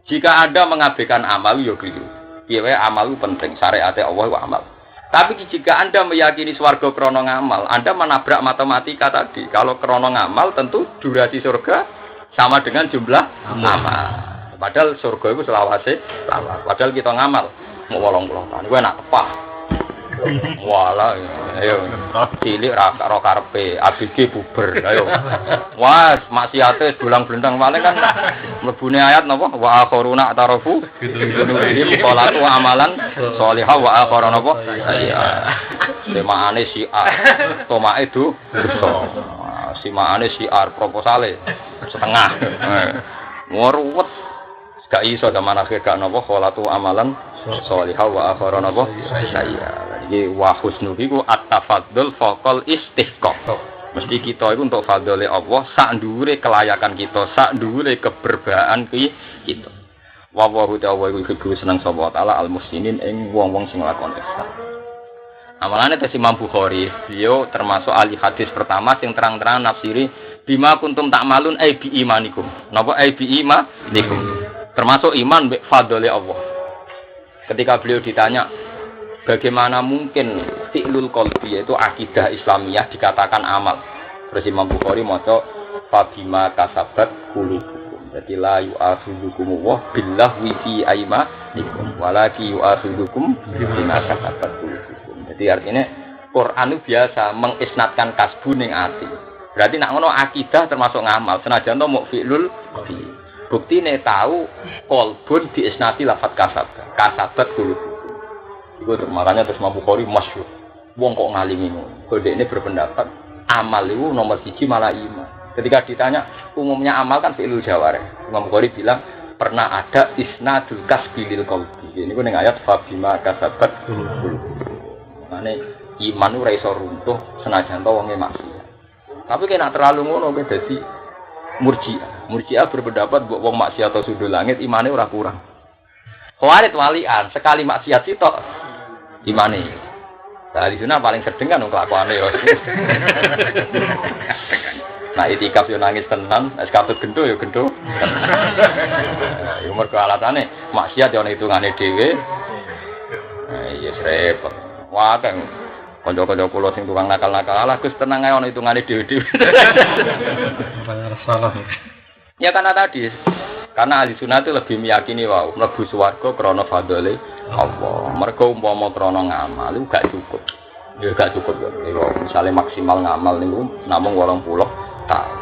A: Jika Anda mengabaikan amal yo keliru. Piye wae amal itu penting, syariate Allah itu amal. Tapi jika Anda meyakini swarga krono ngamal, Anda menabrak matematika tadi. Kalau krono ngamal tentu durasi surga sama dengan jumlah amal. Padahal surga itu selawase, padahal kita ngamal. Mau 80 tahun, gue nak tepah. Walah, ayo, cilik ro karepe, ABG buber, ayo. Wah, maksiate dulang-blendang paling kan mlebune ayat napa? Wa akharuna tarafu ini salatu amalan sholihah wa akhara napa? Iya. Semaane syiar, tomake du. Simaane syiar proposale setengah. Ngoruwet. Gak iso zaman akhir gak napa salatu amalan sholihah wa akhara napa saya. Iki wa husnu iku at-tafaddul faqal istihqaq. Mesti kita iku untuk fadhole Allah sak dhuwure kelayakan kita, sak dhuwure keberbaan kita. Wa ta'ala iku seneng sapa taala al-muslimin ing wong-wong sing nglakoni ihsan. Amalane tes Imam Bukhari, beliau termasuk ahli hadis pertama yang terang-terang nafsiri bima kuntum ta'malun ai bi imanikum. Napa ai bi imanikum? Termasuk iman fadhole Allah. Ketika beliau ditanya bagaimana mungkin fi'lul qalbi yaitu akidah Islamiyah dikatakan amal. Terus Imam Bukhari maca fabima kasabat qulubukum. Jadi la yu'akhidhukum wa billahi fi aymanikum walaki yu'akhidhukum bima kasabat qulubukum. Jadi artinya Quran itu biasa mengisnatkan kasbu ning ati. Berarti nak ngono akidah termasuk ngamal senajan to muk fi'lul qalbi. Buktine tahu kolbun diisnati lafat kasabat dulu. Itu makanya terus Imam Bukhari masyhur. Wong kok ngalimi ngono. Kode ini berpendapat amal itu nomor 1 malah iman. Ketika ditanya umumnya amal kan fi'lul jawarih. Imam Bukhari bilang pernah ada isnadul kasbi lil qalbi. Ini ku ning ayat fa bima kasabat dulu. Mane iman ora iso runtuh senajan to wonge maksiat. Tapi kena terlalu ngono ke dadi Murji'ah berpendapat buat wong maksiat atau sudul langit imane ora kurang. Khawarij walian sekali maksiat sitok imane. Nah di sana paling sedeng kan kelakuane yo. Nah itikaf yo nangis tenan, nek katut gendho yo gendho. Yo mergo alatane maksiat yo hitungane dhewe. Iya repot. Wah kan kanca-kanca kula sing tukang nakal-nakal alah Gus tenang ae ana hitungane dhewe-dhewe. Salah. Ya karena tadi karena ahli sunnah itu lebih meyakini wau mlebu swarga krana fadhole Allah. Mergo umpama krana ngamal itu gak cukup. Ya gak cukup ya. Misale maksimal ngamal niku namung 80 tahun.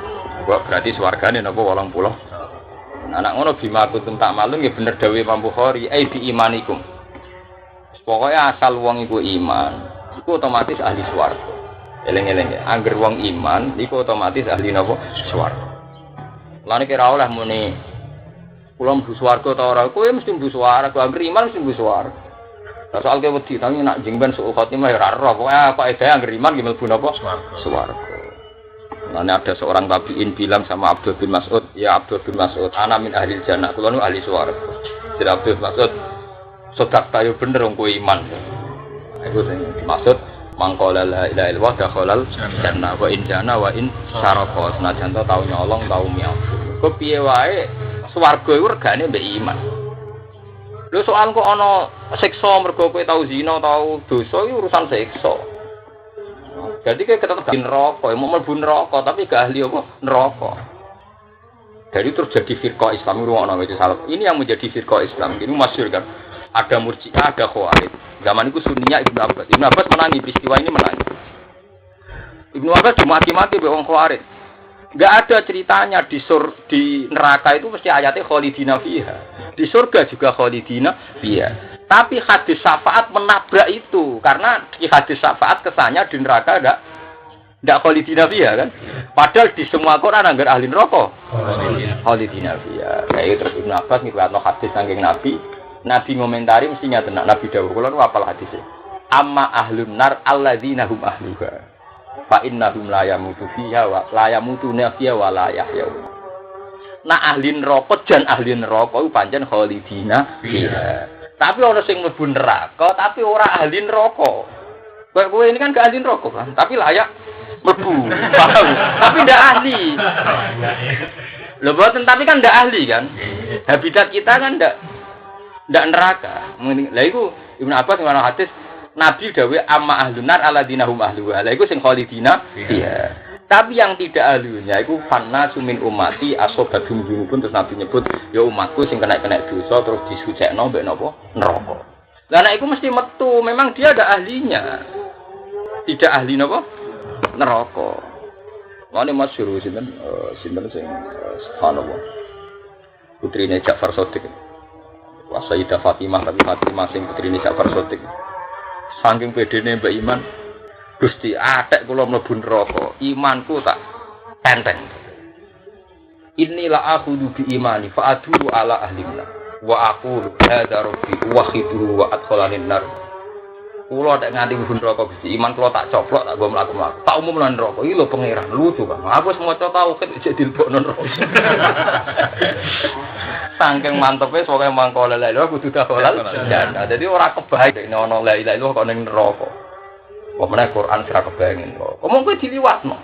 A: Kok berarti swargane napa 80? Anak ngono bima kuntum tak malum ya bener dawuh Imam Bukhari ai bi imanikum. Pokoknya asal wong iku iman iku otomatis ahli swarga. Eleng-eleng ya, angger wong iman iku otomatis ahli napa? Swarga. Lan kira oleh muni kula mlebu swarga ta ora, kowe mesti mlebu swarga, angger iman mesti mlebu swarga. Lah soal ke wedi tapi nak jengben suku khotimah ya ora ora, pokoke apa edae angger iman ki mlebu napa? Swarga. Lan ada seorang tabi'in bilang sama Abdul bin Mas'ud, ya Abdul bin Mas'ud, ana min ahli jannah, kula nu ahli swarga. Jadi Abdul bin Mas'ud sodak tayo bener wong kowe iman. Iku sing dimaksud mangkola la ilaha illallah dakhalal jannah wa in jana wa in syaraqa. Senajan to tau nyolong tau miau. Kok piye wae swarga iku regane mbek iman. Lho soal kok ana siksa mergo kowe tau zina, tau dosa iki urusan siksa. Jadi kayak tetap di neraka, mau mlebu neraka tapi gak ahli apa neraka. Jadi terus jadi firqah Islam ruang itu salah. Ini yang menjadi firqah Islam. Ini masyhur kan. Ada Murji'ah, ada Khawarij. Zaman itu sunninya Ibnu Abbas. Ibnu Abbas menangi peristiwa ini menangi. Ibnu Abbas dimaki-maki oleh orang Khawarij. Gak ada ceritanya di neraka itu mesti ayatnya khalidina fiha. Di surga juga khalidina fiha. Tapi hadis syafaat menabrak itu karena di hadis syafaat kesannya di neraka tidak khalidina fiha kan. Padahal di semua Quran anggar ahli neraka khalidina fiha. Kayak terus Ibnu Abbas ngikutin hadis saking Nabi ngomentari mestinya tenang Nabi dawuh kula nu apal hadise. Amma ahlun nar alladzina hum ahluha. Fa innahum la yamutu fiha wa la yamutuna fiha wa la yahya. Nah ahli neraka jan ahli neraka iku pancen khalidina fiha. Tapi ana sing mlebu neraka tapi ora ahli neraka. Kowe ini kan gak ahli neraka kan, tapi layak mlebu. Paham? Tapi ndak ahli. Lho boten tapi kan ndak ahli kan. Habitat kita kan ndak neraka. Lah iku Ibnu Abbas ngono hadis Nabi dawuh amma ahlunar alladzina hum ahluha. Lah iku sing khalidina iya. Tapi yang tidak ahlunya iku fanna sumin ummati asobatum junubun terus Nabi nyebut ya umatku sing kena dosa terus disucekno mbek napa neraka. Lah nek iku mesti metu, memang dia ada ahlinya. Tidak ahli napa neraka. Mane masyhur sinten sing subhanallah. Putrine Ja'far Shadiq. Sayyidah Fatimah tapi Fatimah sing putrine Ja'far Shadiq. Saking bedene Mbak Iman, Gusti atek kula mlebu neraka, imanku tak tenteng. Inilah aku bi imani fa adu ala ahlinna wa aqulu hadza rabbi wahidu wa adkhalanin nar. Kula nek nganti mlebu neraka Gusti, iman kula tak coplok tak go mlaku-mlaku. Tak umum lan neraka. Iki lho pangeran lucu kan. Aku wis maca tauhid isih dilebokno neraka. Saking mantepe soalnya mangko la ilaha illallah kudu dakhalal jannah. Dadi ora kebaik nek ana la ilaha illallah kok ning neraka. Kok meneh Quran ora kebayangin kok. Omong kowe diliwatno.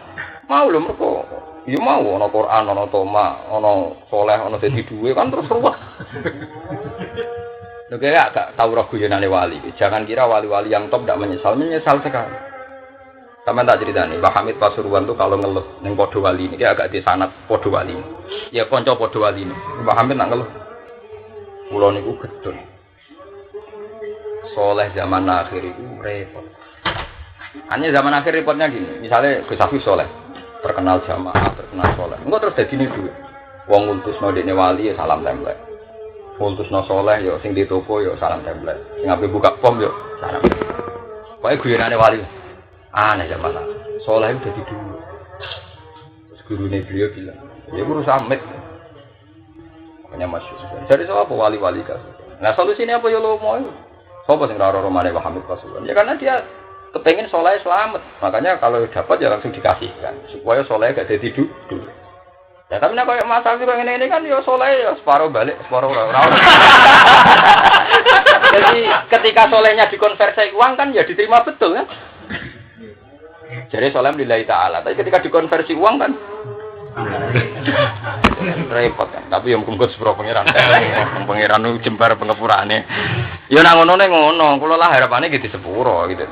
A: Mau lho mergo ya mau ana Quran, ana toma, ana saleh, ana dadi duwe kan terus ruwet. Lho kaya gak tau ora guyonane wali. Jangan kira wali-wali yang top ndak menyesal sekali. Sama tak ceritani, Mbah Hamid Pasuruan tuh kalau ngeluh ning padha wali niki agak di sanad padha wali. Ya kanca padha wali. Mbah Hamid nak ngeluh. Kula niku gedhe. Soleh zaman akhir itu repot. Hanya zaman akhir repotnya gini, misalnya Gus Hafiz soleh, terkenal jamaah, terkenal soleh. Enggak terus dadi niku. Wong nguntusno dekne wali ya salam template. Nguntusno soleh ya sing di toko ya salam template. Sing ape buka pom ya salam. Pokoke guyonane wali. Aneh zaman soleh itu jadi dulu. Terus gurunya beliau bilang, ya guru samit. Makanya masyhur. Jadi soal apa wali-wali kan? Nah solusinya apa ya lo mau? Sopo sing ora romane Muhammad Rasulullah. Ya karena dia kepengen soleh selamat. Makanya kalau dapat ya langsung dikasihkan supaya soleh gak jadi dulu. Ya tapi nek koyo Mas Abi pengen ini kan ya soleh ya separuh balik, separuh ora. Jadi ketika solehnya dikonversi uang kan ya diterima betul kan? Jadi soalnya lillahi ta'ala, tapi ketika dikonversi uang kan repot kan. Tapi yang muga-muga sepuro pangeran. Pangeran itu jembar pengepurane. Ya nang ngono, kula lah harapane gitu sepuro gitu.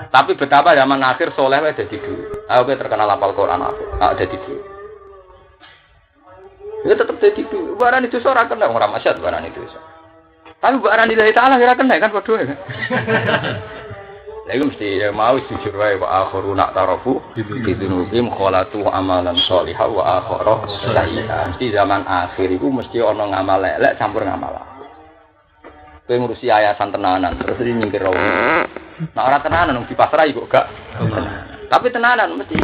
A: Tapi betapa zaman akhir soleh wae dadi dhuwit. Aku terkenal hafal Quran aku dadi dhuwit. Ya tetep dadi dhuwit. Barang itu ora kena ora masyad barang itu. Tapi barang lillahi ta'ala ora kena kan padha kan. Lha iku mesti mau jujur wae wa akhiruna tarafu bidunubim khalatu amalan sholihah wa akhara sayyi'ah. Di zaman akhir iku mesti ana ngamal elek campur ngamal. Kowe ngurusi yayasan tenanan terus nyingkir wong. Nek ora tenanan wong dipasrahi kok gak. Tapi tenanan mesti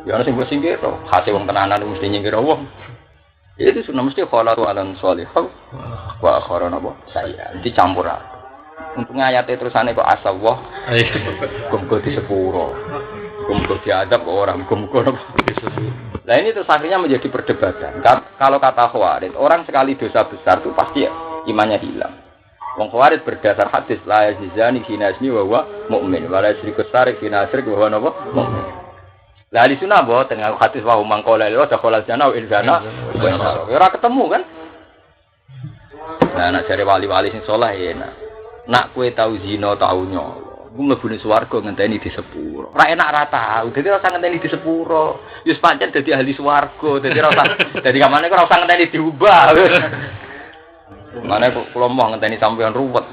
A: ya ana sing mbok singkir to. Khase wong tenanan mesti nyingkir wong. Itu sudah mesti khalatu amalan sholihah wa akhara sayyi'ah. Dicampur. Untungnya ayatnya terusannya kok asawah gumko di sepuro gumko diadab orang gumko nah ini terus akhirnya menjadi perdebatan. Kalau kata Khawarij orang sekali dosa besar itu pasti imannya hilang. Wong Khawarij berdasar hadis la yazani hina ismi wa huwa mukmin wa la yusriku sarik hina asyrik wa huwa mukmin. Lah di sunah bahwa tengah hadis wa mangkola lho dakhala jannah wa ilzana ora ketemu kan. Nah, nak jare wali-wali sing saleh enak. Nak kowe tau zina tau nyolo, iku mlebune swarga ngenteni di sepuro. Ora enak ra tau, dadi ora usah ngenteni di sepuro. Wis pancen dadi ahli swarga, dadi ora usah dadi kamane ora usah ngenteni diubah. Mane kula mau ngenteni sampeyan ruwet.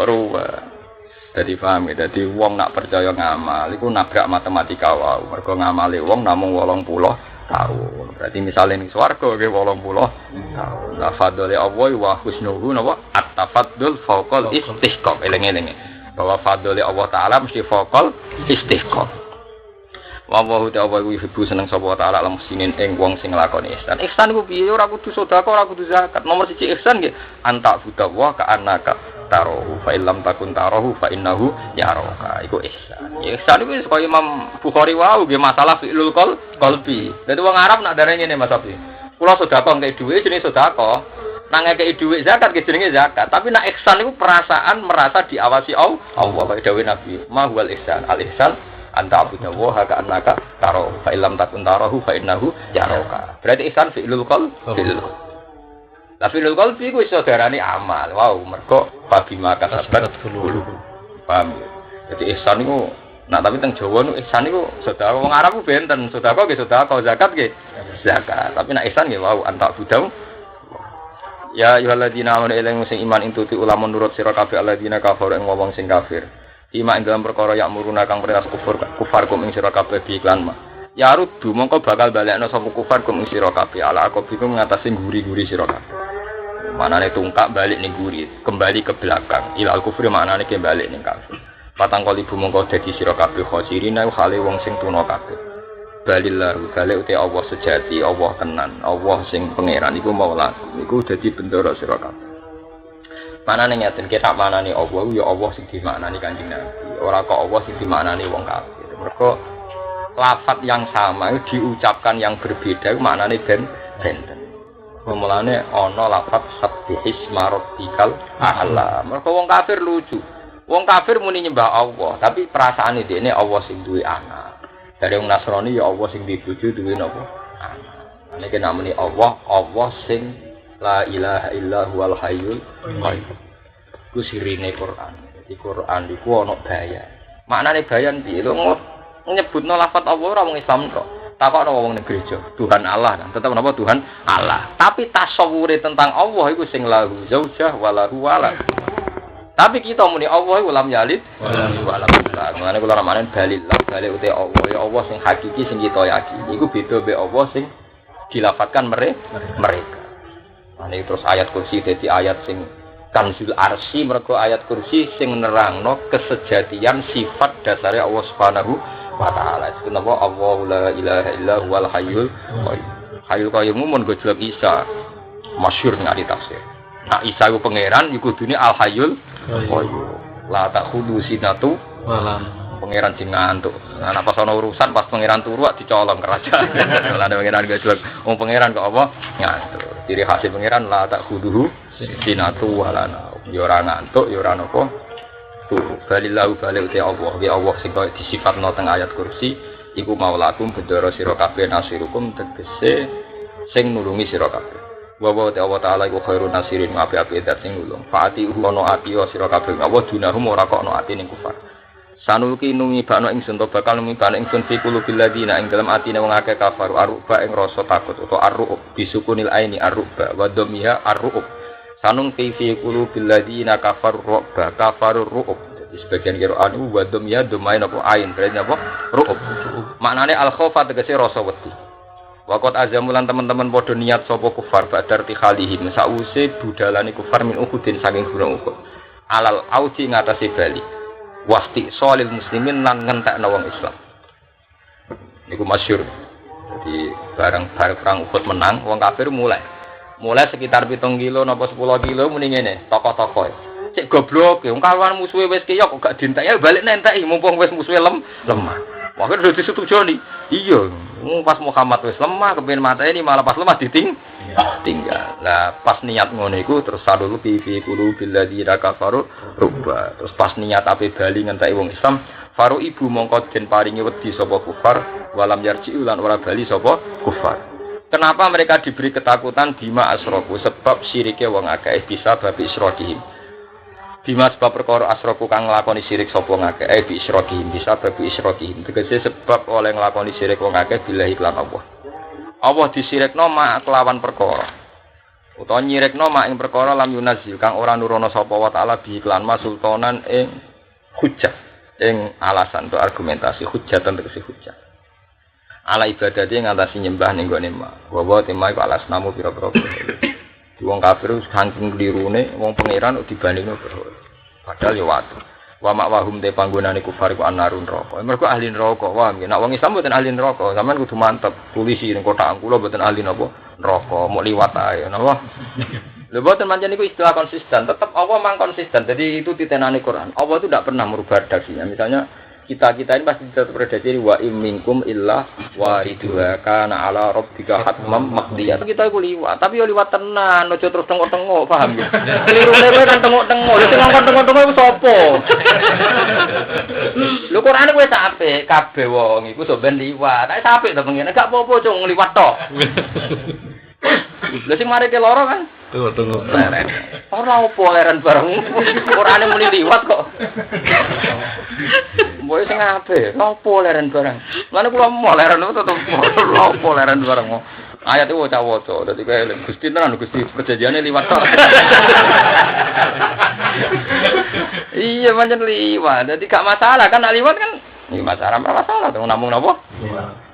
A: Ruwet. Dadi paham ya, dadi wong nak percaya ngamal iku nabrak matematika wae. Mergo ngamale wong namung 80 tahun. Berarti misalnya ning swarga nggih 80 tahun. La fadli Allah wa husnuhu napa at-tafaddul fawqal istihqaq. Eling-eling. Bahwa fadli Allah taala mesti fawqal istihqaq. Wa wa ta'ala wa yuhibbu seneng sapa taala lan musinin ing wong sing nglakoni ihsan. Ihsan ku piye ora kudu sedekah, ora kudu zakat. Nomor 1 ihsan nggih anta budawa ka annaka tarohu fa illam takun tarohu fa innahu yaraka. Iku ihsan. Ya ihsan iku kaya Imam Bukhari wae nggih masalah fi'lul qalbi. Dadi wong Arab nak darane ngene Mas Abi. Kula sedekah ngek dhuwit jenenge sedekah. Nang ngekeki dhuwit zakat ki jenenge zakat. Tapi nak ihsan iku perasaan merasa diawasi Allah. Kaya dawuh Nabi, ma huwal ihsan. Al ihsan anta abudahu ka annaka tarohu fa illam takun tarohu fa innahu yaraka. Berarti ihsan fi'lul qalbi. Lah fi'lul qalbi iku iso diarani amal. Wow, mergo bagi maka sabat dulu. Paham ya? Jadi ihsan iku nah tapi teng Jawa niku ihsan iku sedekah wong Arab ku benten, sedekah nggih sedekah, zakat nggih zakat. Tapi nek ihsan nggih wow anta abudahu. Ya ayyuhalladzina amanu ilaihi sing iman intuti ulama nurut sira kabeh alladzina kafaru ing wong sing kafir. Ima ing dalam perkara yak muruna kang perintah kufar kum ing sira kabeh bi iklan ma. Ya rudu mongko bakal balekno sapa kufar kum ing sira kabeh ala akobiku ngatasi guri-guri sira kabeh. Manane tungkak balik ning guri, kembali ke belakang. Ilal kufri manane ke balik ning kafir. Patang kali ibu mongko dadi sira kabeh khosirina hale wong sing tuna kabeh. Balillahu balik uti Allah sejati, Allah tenan, Allah sing pangeran iku maula. Iku dadi bendera sira kabeh. Manane ngaten kita manani Allah ya Allah sing dimaknani Kanjeng Nabi. Ora kok Allah sing dimaknani wong kafir. Mergo lafaz yang sama diucapkan yang berbeda maknane benten. Mulane ana lafaz sabbihis marabbikal a'la. Mergo wong kafir lucu. Wong kafir muni nyembah Allah, tapi perasaane dekne Allah sing duwe anak. Dari wong Nasrani ya Allah sing duwe bojo duwe napa? Anak. Nek namune Allah, Allah sing la ilaha illa huwal hayyul qayyum. Ku sirine Quran. Jadi Quran iku ana bayan. Maknane bayan piye? Lho nyebutno lafaz Allah ora wong Islam tok. Takokno wong ning gereja, Tuhan Allah kan. Tetep napa Tuhan Allah. Tapi tasawure tentang Allah iku sing lahu zaujah wa lahu walad. Tapi kita muni Allah iku lam yalid wa lam yulad. Mane kula ramane balillah balik uti Allah. Ya Allah sing hakiki sing kita yakini. Iku beda be Allah sing dilafadzkan mereka. Ini terus ayat kursi jadi ayat sing kanzul arsi mergo ayat kursi sing nerangno kesejatian sifat dasare Allah Subhanahu wa taala. Kenapa Allah la ilaha illa huwal hayyul qayyum. Hayyul qayyum mun gojlok Isa. Masyhur ngari tafsir. Nah Isa iku pangeran iku kudune al hayyul qayyum. La takhudu sinatu wala pangeran sing ngantuk. Nah pas ana urusan pas pangeran turu dicolong kerajaan. Lah ada pangeran gojlok. Wong pangeran kok apa ngantuk. Ciri khas pangeran la tak khuduhu sinatu walana. Ya ora ngantuk, ya ora napa. Tuh, balillahu balik uti Allah. Ya Allah sing kaya disifatno teng ayat kursi iku maulakum bendera sira kabeh nasirukum tegese sing nulungi sira kabeh. Wa wa ta Allah taala iku khairun nasirin api-api dat sing nulung. Faati ono ati sira kabeh. Allah dunahum ora kok ono ati ning kufar. Sanulki nungi bakno ingsun to bakal nungi bakno ingsun fi qulubil ladina ing dalam atine wong akeh kafaru aruba ing rasa takut utawa arruub bisukunil aini arruba wa dhammiha arruub sanung fi qulubil ladina kafaru ruba kafaru ruub. Jadi sebagian qira'at wa dhammiha dhamain apa ain berarti apa ruub maknane al khaufa tegese rasa wedi. Waqat azamulan teman-teman padha niat sapa kufar badar tikhalihim sause budalane kufar min uhudin saking gunung Uhud alal auji ngatasi bali wasti solil muslimin lan ngentekno wong Islam. Niku masyhur. Jadi bareng perang Uhud menang, wong kafir mulai sekitar 7 kilo napa 10 kilo muni ngene, tokoh-tokoh. Cek goblok, wong kawan musuhe wis kiyok kok gak dientek ya balik nenteki mumpung wis musuhe lemah. Wah kok disetujoni. Iya, pas Muhammad wis lemah kepengin mateni malah pas lemah tinggal. Lah pas niat ngono iku terus sadul fi qulubil ladina kafaru ruba. Terus pas niat ape bali ngenteki wong Islam, faru ibu mongko den paringi wedi sapa kufar, walam yarji lan ora bali sapa kufar. Kenapa mereka diberi ketakutan bima asroku? Sebab syiriknya wong akeh bisa babi isrokihim. Bima sebab perkara asroku kang nglakoni syirik sapa wong akeh bi isrokihim bisa babi isrokihim. Tegese sebab oleh nglakoni syirik wong akeh billahi lan Allah. Allah disirikno mak kelawan perkara. Utawa nyirikno mak ing perkara lam yunazil kang ora nurono sapa wa taala bi iklan masultanan ing hujjah ing alasan untuk argumentasi hujjatan tegese hujjah. Ala ibadati ngatasi nyembah ning gone mak. Wa tema iku alas namu pira-pira. Wong kafir saking klirune wong pangeran kok dibandingno berhala. Padahal ya watu. Wa mak wahum te panggonane kufar iku anarun neraka. Mergo ahli neraka. Wah, nek wong Islam mboten ahli neraka, sampean kudu mantep. Polisi ning kotak kula mboten ahli napa? Neraka, mau liwat ae napa? Lha mboten pancen niku istilah konsisten, tetap Allah mang konsisten. Jadi itu titenane Quran. Allah itu tidak pernah merubah redaksinya. Misalnya kita ini pasti tetap redaksi wa minkum illa wariduha kana ala rabbika hatmam maqdiyah. Kita iku liwat, tapi yo liwat tenan, aja terus tengok-tengok, paham ya? Kelirune kowe kan tengok-tengok, lha sing ngongkon tengok-tengok iku sapa? Lho Quran kowe apik, kabeh wong iku sok ben liwat. Nek apik to pengen, gak apa-apa cung liwat tok. Lha sing mari ke loro kan? Tunggu. Ora opo leren bareng. Qur'ane muni liwat kok. Mbok sing apik, opo leren bareng. Lan kula mau leren tetep opo leren bareng. Ayat itu waca-waca. Dadi kowe Gusti tenan Gusti perjanjiane liwat tok. Iya pancen liwat. Dadi gak masalah kan nek liwat kan ini masalah tuh namung napa?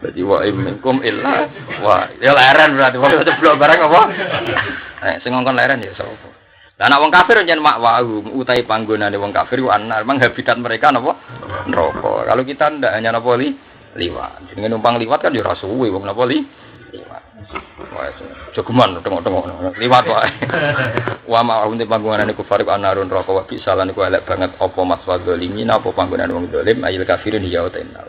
A: Dadi wa minkum illa wa ya leren berarti wong ceblok barang apa? Sing ngongkon leren ya sapa? Lah nek wong kafir nyen mak wahum utahe panggonane wong kafir ku anar, memang habitat mereka napa? Neraka. Kalau kita ndak hanya napa liwat. Jenenge numpang liwat kan ya ora suwe wong napa liwat. Wah, jogeman tengok-tengok liwat wae. Wa ma'un te panggonane kufar anarun neraka wa bisalan iku elek banget apa maswa zalimin apa panggonane wong zalim ayil kafirin ya utaina.